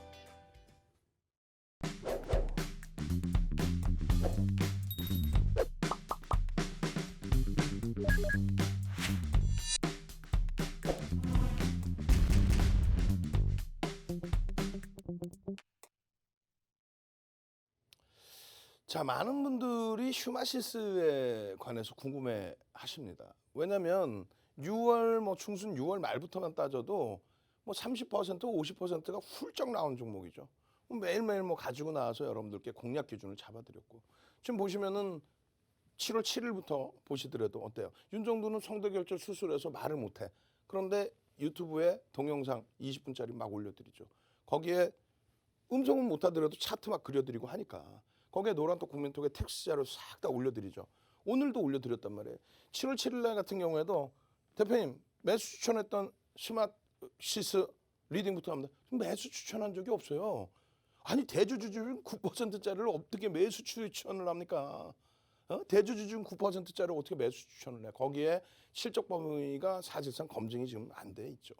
자, 많은 분들이 휴마시스에 관해서 궁금해 하십니다. 왜냐면 6월 중순 6월 말부터만 따져도 30% 50%가 훌쩍 나온 종목이죠. 매일매일 가지고 나와서 여러분들께 공략 기준을 잡아드렸고 지금 보시면은 7월 7일부터 보시더라도 어때요? 윤정도는 성대결절 수술해서 말을 못해. 그런데 유튜브에 동영상 20분짜리 막 올려드리죠. 거기에 음성은 못하더라도 차트 막 그려드리고 하니까 거기에 노란톡 국민톡에 텍스트 자료 싹 다 올려드리죠. 오늘도 올려드렸단 말이에요. 7월 7일 날 같은 경우에도 대표님 매수 추천했던 스마시스 리딩부터 합니다. 매수 추천한 적이 없어요. 아니 대주주중 9%짜리를 어떻게 매수 추천을 합니까? 대주주중 9%짜리를 어떻게 매수 추천을 해? 거기에 실적 범위가 사실상 검증이 지금 안 돼 있죠.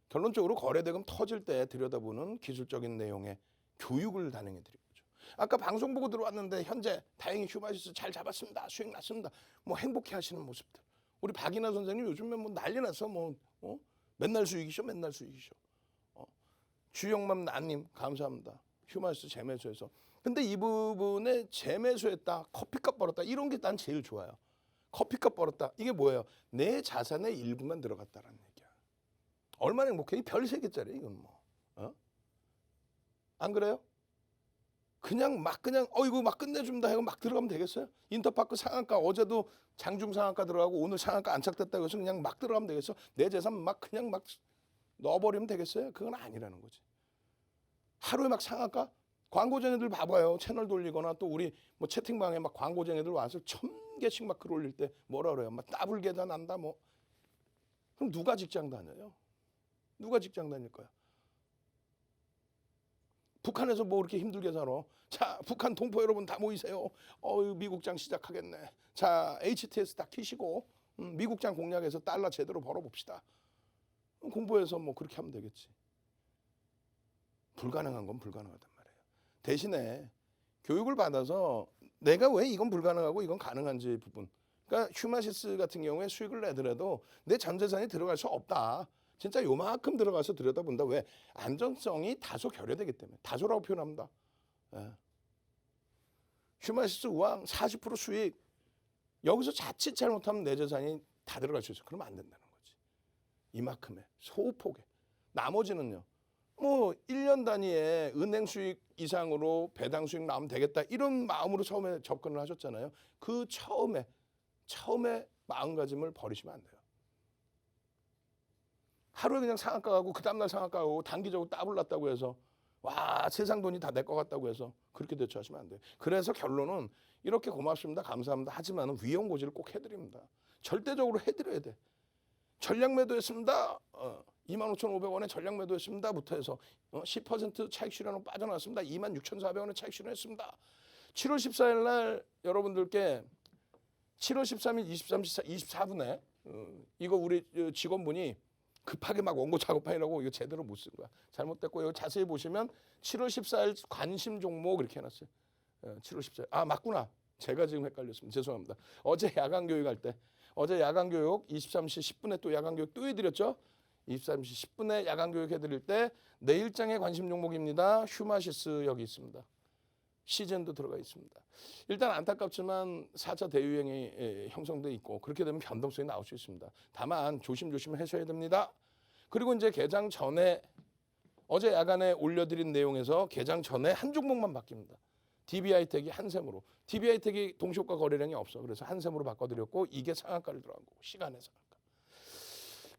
결론적으로 거래대금 터질 때 들여다보는 기술적인 내용의 교육을 단행해 드린 거죠. 아까 방송 보고 들어왔는데 현재 다행히 휴마시스 잘 잡았습니다. 수익 났습니다. 뭐 행복해 하시는 모습들. 우리 박인하 선생님 요즘에 뭐 난리 났어. 맨날 수익이셔. 맨날 수익이셔. 주영맘 나님 감사합니다. 휴마시스 재매수해서. 근데 이 부분에 재매수했다. 커피값 벌었다. 이런 게 난 제일 좋아요. 커피값 벌었다. 이게 뭐예요? 내 자산의 일부만 들어갔다라는 얘기야. 얼마나 행복해? 이 별 3개짜리 이건 뭐. 안 그래요? 그냥 이거 막 끝내줍니다 하고 막 들어가면 되겠어요? 인터파크 상한가 어제도 장중 상한가 들어가고 오늘 상한가 안착됐다고 해서 그냥 막 들어가면 되겠어? 내 재산 그냥 막 넣어버리면 되겠어요? 그건 아니라는 거지. 하루에 막 상한가? 광고쟁이들 봐봐요. 채널 돌리거나 또 우리 뭐 채팅방에 막 광고쟁이들 와서 1000개씩 막 글 올릴 때 뭐라 그래요? 막 더블 계단 한다 뭐. 그럼 누가 직장 다녀요? 누가 직장 다닐 거야? 북한에서 뭐 이렇게 힘들게 살아? 자, 북한 동포 여러분 다 모이세요. 미국장 시작하겠네. 자, HTS 다 키시고 미국장 공략해서 달러 제대로 벌어봅시다. 공부해서 뭐 그렇게 하면 되겠지. 불가능한 건 불가능하단 말이에요. 대신에 교육을 받아서 내가 왜 이건 불가능하고 이건 가능한지 부분. 그러니까 휴마시스 같은 경우에 수익을 내더라도 내 전 재산이 들어갈 수 없다. 진짜 요만큼 들어가서 들여다본다. 왜? 안정성이 다소 결여되기 때문에. 다소라고 표현합니다. 휴마시스 우왕 40% 수익. 여기서 자칫 잘못하면 내 재산이 다 들어갈 수 있어. 그러면 안 된다는 거지. 이만큼의 소폭에. 나머지는요. 뭐 1년 단위에 은행 수익 이상으로 배당 수익 나오면 되겠다. 이런 마음으로 처음에 접근을 하셨잖아요. 그 처음에 마음가짐을 버리시면 안 돼요. 하루에 그냥 상한가 가고 그 다음날 상한가 가고 단기적으로 따블 났다고 해서 와 세상 돈이 다 내 것 같다고 해서 그렇게 대처하시면 안 돼요. 그래서 결론은 이렇게 고맙습니다. 감사합니다. 하지만 위험 고지를 꼭 해드립니다. 절대적으로 해드려야 돼. 전략 매도했습니다. 25,500원에 전략 매도했습니다부터 해서 10% 차익 실현으로 빠져나왔습니다. 26,400원에 차익 실현했습니다. 7월 14일 날 여러분들께 7월 13일 24분에 이거 우리 직원분이 급하게 막 원고 작업하느라고 이거 제대로 못 쓴 거야. 잘못됐고 이거 자세히 보시면 7월 14일 관심 종목 이렇게 해놨어요. 7월 14일. 맞구나. 제가 지금 헷갈렸습니다. 죄송합니다. 어제 야간 교육할 때 어제 야간 교육 23시 10분에 또 야간 교육 또 해드렸죠. 23시 10분에 야간 교육 해드릴 때 내일장의 관심 종목입니다. 휴마시스 여기 있습니다. 시즌도 들어가 있습니다. 일단 안타깝지만 4차 대유행이 형성돼 있고 그렇게 되면 변동성이 나올 수 있습니다. 다만 조심조심 하셔야 됩니다. 그리고 이제 개장 전에 어제 야간에 올려드린 내용에서 개장 전에 한 종목만 바뀝니다. DB하이텍이 한샘으로. DB하이텍이 동시효과 거래량이 없어. 그래서 한샘으로 바꿔드렸고 이게 상한가를 들어간 거고 시간의 상한가.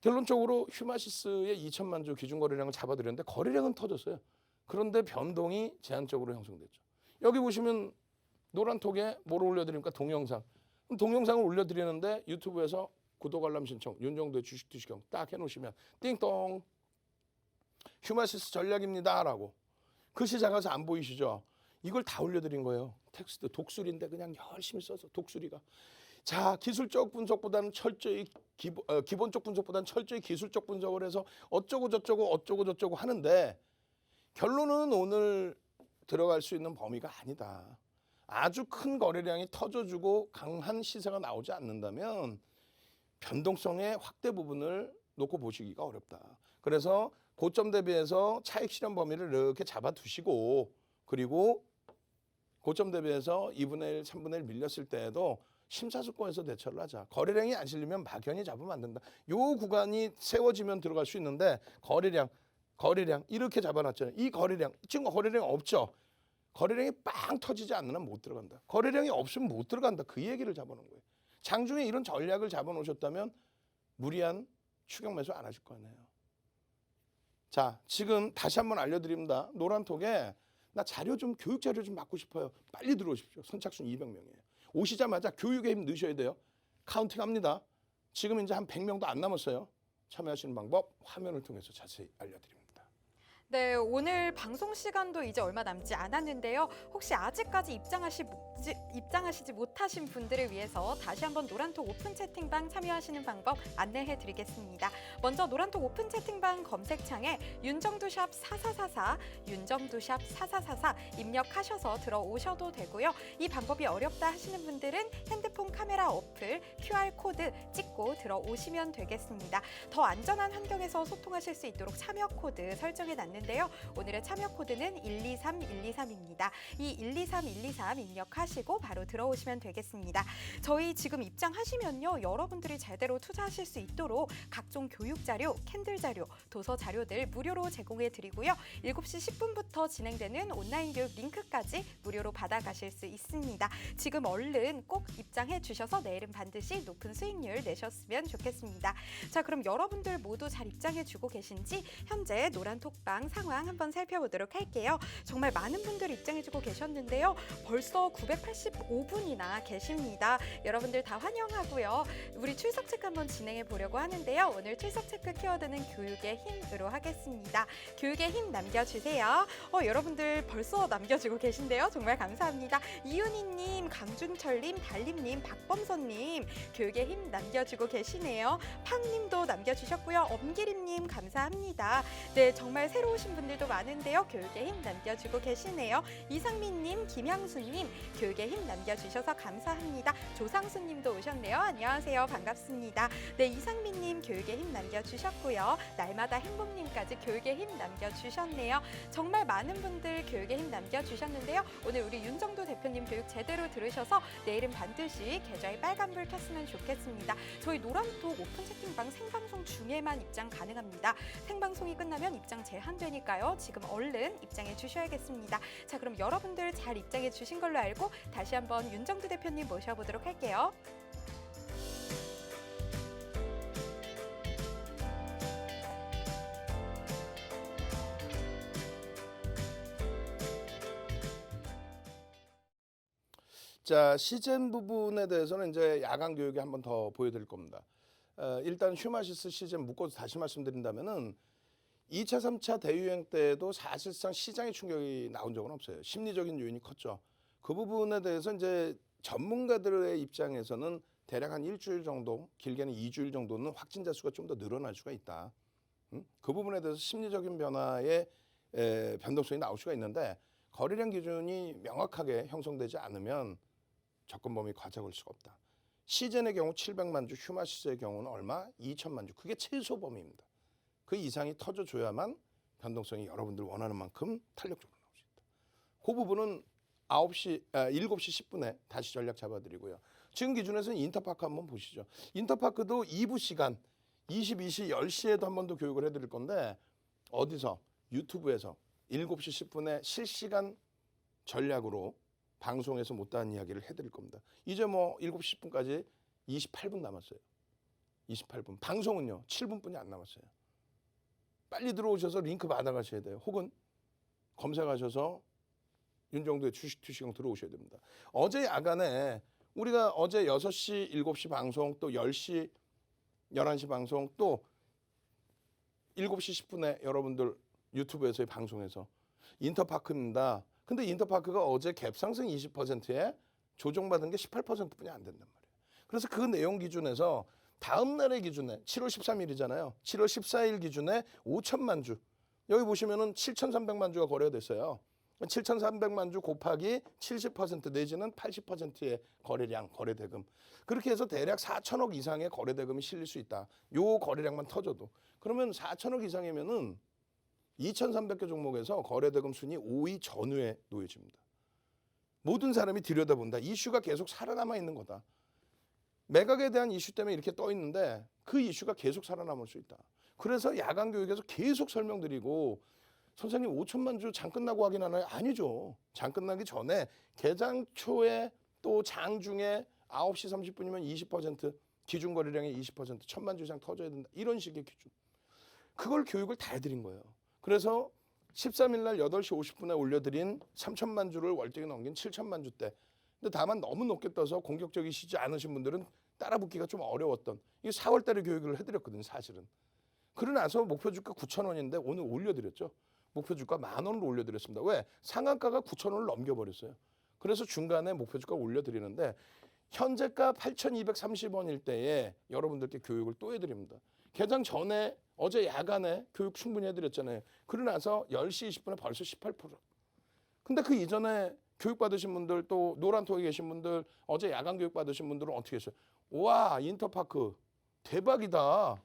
결론적으로 휴마시스의 2천만 주 기준 거래량을 잡아드렸는데 거래량은 터졌어요. 그런데 변동이 제한적으로 형성됐죠. 여기 보시면 노란톡에 뭘 올려드립니까? 동영상. 동영상을 올려드리는데 유튜브에서 구독 알람 신청 윤정도의 주식 투시경 딱 해놓으시면 띵동 휴마시스 전략입니다 라고 글씨 작아서 안 보이시죠? 이걸 다 올려드린 거예요. 텍스트 독수리인데 그냥 열심히 써서 독수리가. 자, 기술적 분석보다는 철저히 기본적 분석보다는 철저히 기술적 분석을 해서 어쩌고 저쩌고 하는데 결론은 오늘 들어갈 수 있는 범위가 아니다. 아주 큰 거래량이 터져주고 강한 시세가 나오지 않는다면 변동성의 확대 부분을 놓고 보시기가 어렵다. 그래서 고점 대비해서 차익 실현 범위를 이렇게 잡아두시고 그리고 고점 대비해서 2분의 1, 3분의 1 밀렸을 때에도 심사숙고해서 대처를 하자. 거래량이 안 실리면 막연히 잡으면 안 된다. 요 구간이 세워지면 들어갈 수 있는데 거래량 이렇게 잡아놨잖아요. 이 거래량 지금 거래량 없죠. 거래량이 빵 터지지 않는 한 못 들어간다. 거래량이 없으면 못 들어간다. 그 얘기를 잡아놓은 거예요. 장중에 이런 전략을 잡아놓으셨다면 무리한 추격 매수 안 하실 거 아니에요. 자, 지금 다시 한번 알려드립니다. 노란톡에 나 자료 좀 교육 자료 좀 받고 싶어요. 빨리 들어오십시오. 선착순 200명이에요. 오시자마자 교육에 힘 넣으셔야 돼요. 카운팅합니다. 지금 이제 한 100명도 안 남았어요. 참여하시는 방법 화면을 통해서 자세히 알려드립니다. 네, 오늘 방송 시간도 이제 얼마 남지 않았는데요. 혹시 아직까지 입장하시지 못하신 분들을 위해서 다시 한번 노란톡 오픈 채팅방 참여하시는 방법 안내해 드리겠습니다. 먼저 노란톡 오픈 채팅방 검색창에 윤정두샵 4444, 윤정두샵 4444 입력하셔서 들어오셔도 되고요. 이 방법이 어렵다 하시는 분들은 핸드폰 카메라 어플 QR코드 찍고 들어오시면 되겠습니다. 더 안전한 환경에서 소통하실 수 있도록 참여 코드 설정해 놨는데요. 오늘의 참여 코드는 123123입니다. 이 123123 입력하시고 바로 들어오시면 되겠습니다. 저희 지금 입장하시면요. 여러분들이 제대로 투자하실 수 있도록 각종 교육 자료, 캔들 자료, 도서 자료들 무료로 제공해 드리고요. 7시 10분부터 진행되는 온라인 교육 링크까지 무료로 받아가실 수 있습니다. 지금 얼른 꼭 입장해 주셔서 내일은 반드시 높은 수익률 내셨으면 좋겠습니다. 자, 그럼 여러분들 모두 잘 입장해 주고 계신지 현재 노란톡방 상황 한번 살펴보도록 할게요. 정말 많은 분들이 입장해주고 계셨는데요. 벌써 985분이나 계십니다. 여러분들 다 환영하고요. 우리 출석 체크 한번 진행해 보려고 하는데요. 오늘 출석 체크 키워드는 교육의 힘으로 하겠습니다. 교육의 힘 남겨주세요. 여러분들 벌써 남겨주고 계신데요. 정말 감사합니다. 이윤희님, 강준철님, 달림님, 박범선님 교육의 힘 남겨주고 계시네요. 팡님도 남겨주셨고요. 엄기림님 감사합니다. 네, 정말 새로 오신 분들도 많은데요. 교육의 힘 남겨주고 계시네요. 이상민님, 김향수님 교육의 힘 남겨주셔서 감사합니다. 조상수님도 오셨네요. 안녕하세요. 반갑습니다. 네, 이상민님 교육의 힘 남겨주셨고요. 날마다 행복님까지 교육의 힘 남겨주셨네요. 정말 많은 분들 교육의 힘 남겨주셨는데요. 오늘 우리 윤정도 대표님 교육 제대로 들으셔서 내일은 반드시 계좌에 빨간불 켰으면 좋겠습니다. 저희 노란톡 오픈 채팅방 생방송 중에만 입장 가능합니다. 생방송이 끝나면 입장 제한되니까요. 지금 얼른 입장해 주셔야겠습니다. 자, 그럼 여러분들 잘 입장해 주신 걸로 알고 다시 한번 윤정두 대표님 모셔보도록 할게요. 자, 시젠 부분에 대해서는 이제 야간 교육에 한번 더 보여드릴 겁니다. 일단 휴마시스 시젠 묶어서 다시 말씀드린다면은 2차, 3차 대유행 때도 사실상 시장의 충격이 나온 적은 없어요. 심리적인 요인이 컸죠. 그 부분에 대해서 이제 전문가들의 입장에서는 대략 한 일주일 정도, 길게는 2주일 정도는 확진자 수가 좀 더 늘어날 수가 있다. 그 부분에 대해서 심리적인 변화의 변동성이 나올 수가 있는데 거래량 기준이 명확하게 형성되지 않으면 접근 범위 과장할 수가 없다. 시젠의 경우 700만 주, 휴마시스의 경우는 얼마? 2천만 주. 그게 최소 범위입니다. 그 이상이 터져줘야만 변동성이 여러분들 원하는 만큼 탄력적으로 나올 수 있다. 그 부분은 7시 10분에 다시 전략 잡아드리고요. 지금 기준에서는 인터파크 한번 보시죠. 인터파크도 2부 시간 22시 10시에도 한 번 더 교육을 해드릴 건데 어디서? 유튜브에서 7시 10분에 실시간 전략으로 방송에서 못다한 이야기를 해드릴 겁니다. 이제 뭐 7시 10분까지 28분 남았어요. 28분. 방송은요 7분뿐이 안 남았어요. 빨리 들어오셔서 링크 받아가셔야 돼요. 혹은 검색하셔서 윤정도의 주식 투시경 들어오셔야 됩니다. 어제 야간에 우리가 어제 6시, 7시 방송 또 10시, 11시 방송 또 7시 10분에 여러분들 유튜브에서의 방송에서 인터파크입니다. 근데 인터파크가 어제 갭 상승 20%에 조정받은 게 18%뿐이 안 된단 말이에요. 그래서 그 내용 기준에서 다음 날의 기준에 7월 13일이잖아요. 7월 14일 기준에 5천만 주. 여기 보시면은 7,300만 주가 거래됐어요. 7,300만 주 곱하기 70% 내지는 80%의 거래량, 거래대금. 그렇게 해서 대략 4천억 이상의 거래대금이 실릴 수 있다. 요 거래량만 터져도. 그러면 4천억 이상이면은 2,300개 종목에서 거래대금 순위 5위 전후에 놓여집니다. 모든 사람이 들여다본다. 이슈가 계속 살아남아 있는 거다. 매각에 대한 이슈 때문에 이렇게 떠 있는데 그 이슈가 계속 살아남을 수 있다. 그래서 야간 교육에서 계속 설명드리고 선생님 5천만 주 장 끝나고 확인하나요? 아니죠. 장 끝나기 전에 개장 초에 또 장 중에 9시 30분이면 20% 기준 거래량의 20% 1,000만 주 이상 터져야 된다. 이런 식의 기준. 그걸 교육을 다 해드린 거예요. 그래서 13일 날 8시 50분에 올려드린 3천만 주를 월등히 넘긴 7천만 주 때. 근데 다만 너무 높게 떠서 공격적이시지 않으신 분들은 따라붙기가 좀 어려웠던 이 4월 달에 교육을 해드렸거든요. 사실은. 그러고 나서 목표 주가 9,000원인데 오늘 올려드렸죠. 목표 주가 10,000원으로 올려드렸습니다. 왜? 상한가가 9,000원을 넘겨버렸어요. 그래서 중간에 목표 주가 올려드리는데 현재가 8,230원일 때에 여러분들께 교육을 또 해드립니다. 개장 전에 어제 야간에 교육 충분히 해드렸잖아요. 그러고 나서 10시 20분에 벌써 18%. 근데 그 이전에 교육 받으신 분들 또 노란톡에 계신 분들 어제 야간 교육 받으신 분들은 어떻게 했어요? 와 인터파크 대박이다.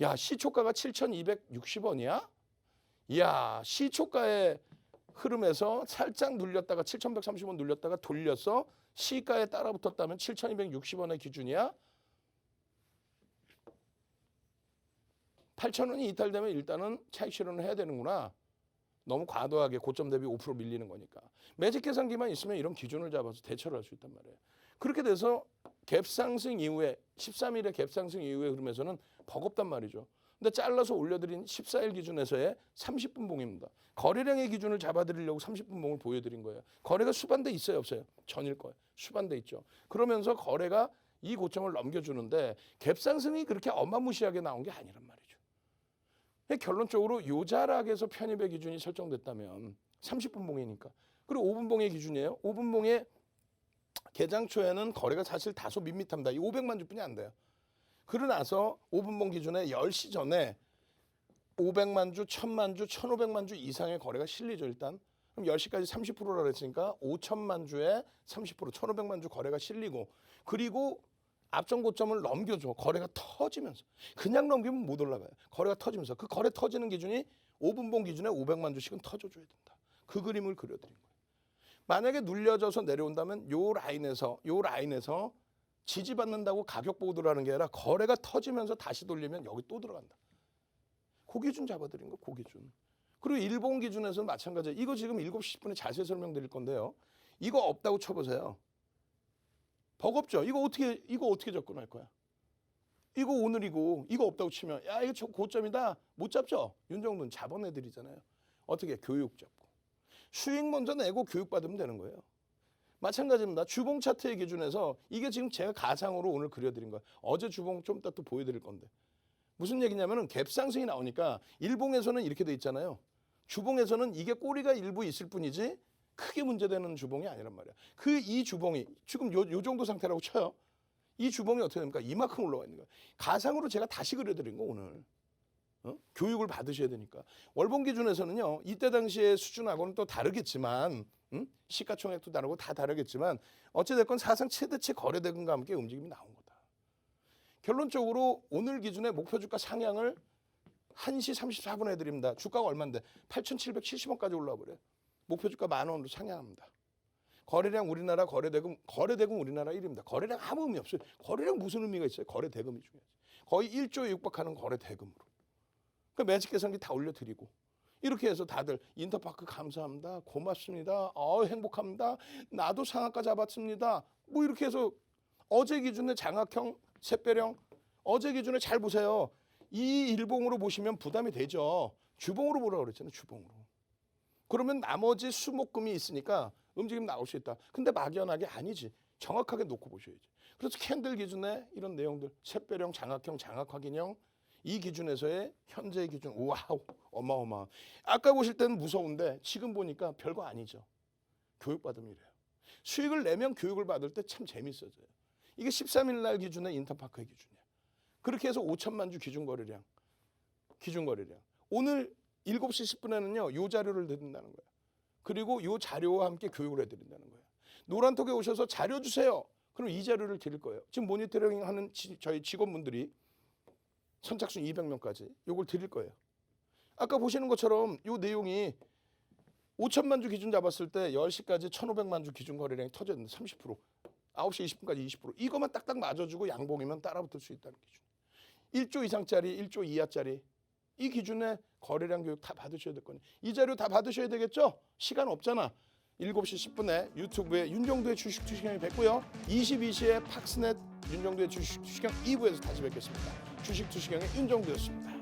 야 시초가가 7,260원이야? 이야 시초가의 흐름에서 살짝 눌렸다가 7,130원 눌렸다가 돌려서 시가에 따라붙었다면 7,260원의 기준이야? 8,000원이 이탈되면 일단은 차익 실현을 해야 되는구나. 너무 과도하게 고점 대비 5% 밀리는 거니까. 매직 계산기만 있으면 이런 기준을 잡아서 대처를 할 수 있단 말이에요. 그렇게 돼서 갭상승 이후에 13일의 갭상승 이후에 흐름에서는 버겁단 말이죠. 근데 잘라서 올려드린 14일 기준에서의 30분 봉입니다. 거래량의 기준을 잡아드리려고 30분 봉을 보여드린 거예요. 거래가 수반돼 있어요 없어요? 전일 거예요. 수반돼 있죠. 그러면서 거래가 이 고점을 넘겨주는데 갭상승이 그렇게 어마무시하게 나온 게 아니란 말이죠. 결론적으로 요 자락에서 편입의 기준이 설정됐다면 30분 봉이니까. 그리고 5분 봉의 기준이에요. 5분 봉의 개장 초에는 거래가 사실 다소 밋밋합니다. 이 500만 주뿐이 안 돼요. 그러고 나서 5분 봉 기준에 10시 전에 500만 주, 1000만 주, 1500만 주 이상의 거래가 실리죠 일단. 그럼 10시까지 30%라 그랬으니까 5천만 주에 30%, 1500만 주 거래가 실리고 그리고 앞전 고점을 넘겨줘. 거래가 터지면서. 그냥 넘기면 못 올라가요. 거래가 터지면서. 그 거래 터지는 기준이 5분 봉 기준에 500만 주씩은 터져줘야 된다. 그 그림을 그려드린 거예요. 만약에 눌려져서 내려온다면 요 라인에서 지지받는다고 가격 보고를 하는 게 아니라 거래가 터지면서 다시 돌리면 여기 또 들어간다. 그 기준 잡아드린 거, 그 기준. 그리고 일본 기준에서는 마찬가지예요. 이거 지금 7시 10분에 자세히 설명드릴 건데요. 이거 없다고 쳐보세요. 버겁죠? 이거 어떻게 접근할 거야? 이거 오늘이고 이거 없다고 치면 야 이거 고점이다. 못 잡죠? 윤정도는 잡아내드리잖아요. 어떻게? 교육 잡고. 수익 먼저 내고 교육 받으면 되는 거예요. 마찬가지입니다. 주봉 차트의 기준에서 이게 지금 제가 가상으로 오늘 그려드린 거예요. 어제 주봉 좀 이따 또 보여드릴 건데. 무슨 얘기냐면은 갭상승이 나오니까 일봉에서는 이렇게 돼 있잖아요. 주봉에서는 이게 꼬리가 일부 있을 뿐이지 크게 문제되는 주봉이 아니란 말이야. 이 주봉이 지금 요 정도 상태라고 쳐요. 이 주봉이 어떻게 됩니까? 이만큼 올라와 있는 거야. 가상으로 제가 다시 그려드린 거 오늘. 교육을 받으셔야 되니까. 월봉 기준에서는요. 이때 당시의 수준하고는 또 다르겠지만 시가총액도 다르고 다 다르겠지만 어찌됐건 사상 최대치 거래대금과 함께 움직임이 나온 거다. 결론적으로 오늘 기준에 목표 주가 상향을 1시 34분에 해드립니다. 주가가 얼마인데 8,770원까지 올라와 버려요. 목표 주가 10,000원으로 상향합니다. 거래량 우리나라 거래대금 우리나라 1위입니다. 거래량 아무 의미 없어요. 거래량 무슨 의미가 있어요? 거래대금이 중요하지. 거의 1조에 육박하는 거래대금으로. 그러니까 매직 계산기 다 올려드리고 이렇게 해서 다들 인터파크 감사합니다. 고맙습니다. 행복합니다. 나도 상한가 잡았습니다. 뭐 이렇게 해서 어제 기준에 장악형, 샛별형 어제 기준에 잘 보세요. 이 일봉으로 보시면 부담이 되죠. 주봉으로 보라고 그랬잖아요. 주봉으로. 그러면 나머지 수목금이 있으니까 움직임 나올 수 있다. 근데 막연하게 아니지. 정확하게 놓고 보셔야지. 그래서 캔들 기준에 이런 내용들 샛별형, 장악형, 장악확인형 이 기준에서의 현재의 기준. 와우 어마어마. 아까 보실 때는 무서운데 지금 보니까 별거 아니죠. 교육받으면 이래요. 수익을 내면 교육을 받을 때 참 재밌어져요. 이게 13일 날 기준의 인터파크의 기준이야. 그렇게 해서 5천만 주 기준 거래량. 오늘 7시 10분에는요. 요 자료를 드린다는 거예요. 그리고 요 자료와 함께 교육을 해드린다는 거예요. 노란톡에 오셔서 자료 주세요. 그럼 이 자료를 드릴 거예요. 지금 모니터링 하는 저희 직원분들이 선착순 200명까지 요걸 드릴 거예요. 아까 보시는 것처럼 요 내용이 5천만 주 기준 잡았을 때 10시까지 1,500만 주 기준 거래량이 터졌는데 30%, 9시 20분까지 20%. 이것만 딱딱 맞아주고 양봉이면 따라붙을 수 있다는 기준. 1조 이상짜리, 1조 이하짜리 이 기준에 거래량 교육 다 받으셔야 될 거니. 이 자료 다 받으셔야 되겠죠? 시간 없잖아. 7시 10분에 유튜브에 윤정도의 주식 투시경이 뵙고요. 22시에 팍스넷 윤정도의 주식 투시경 2부에서 다시 뵙겠습니다. 주식 투시경의 윤정도였습니다.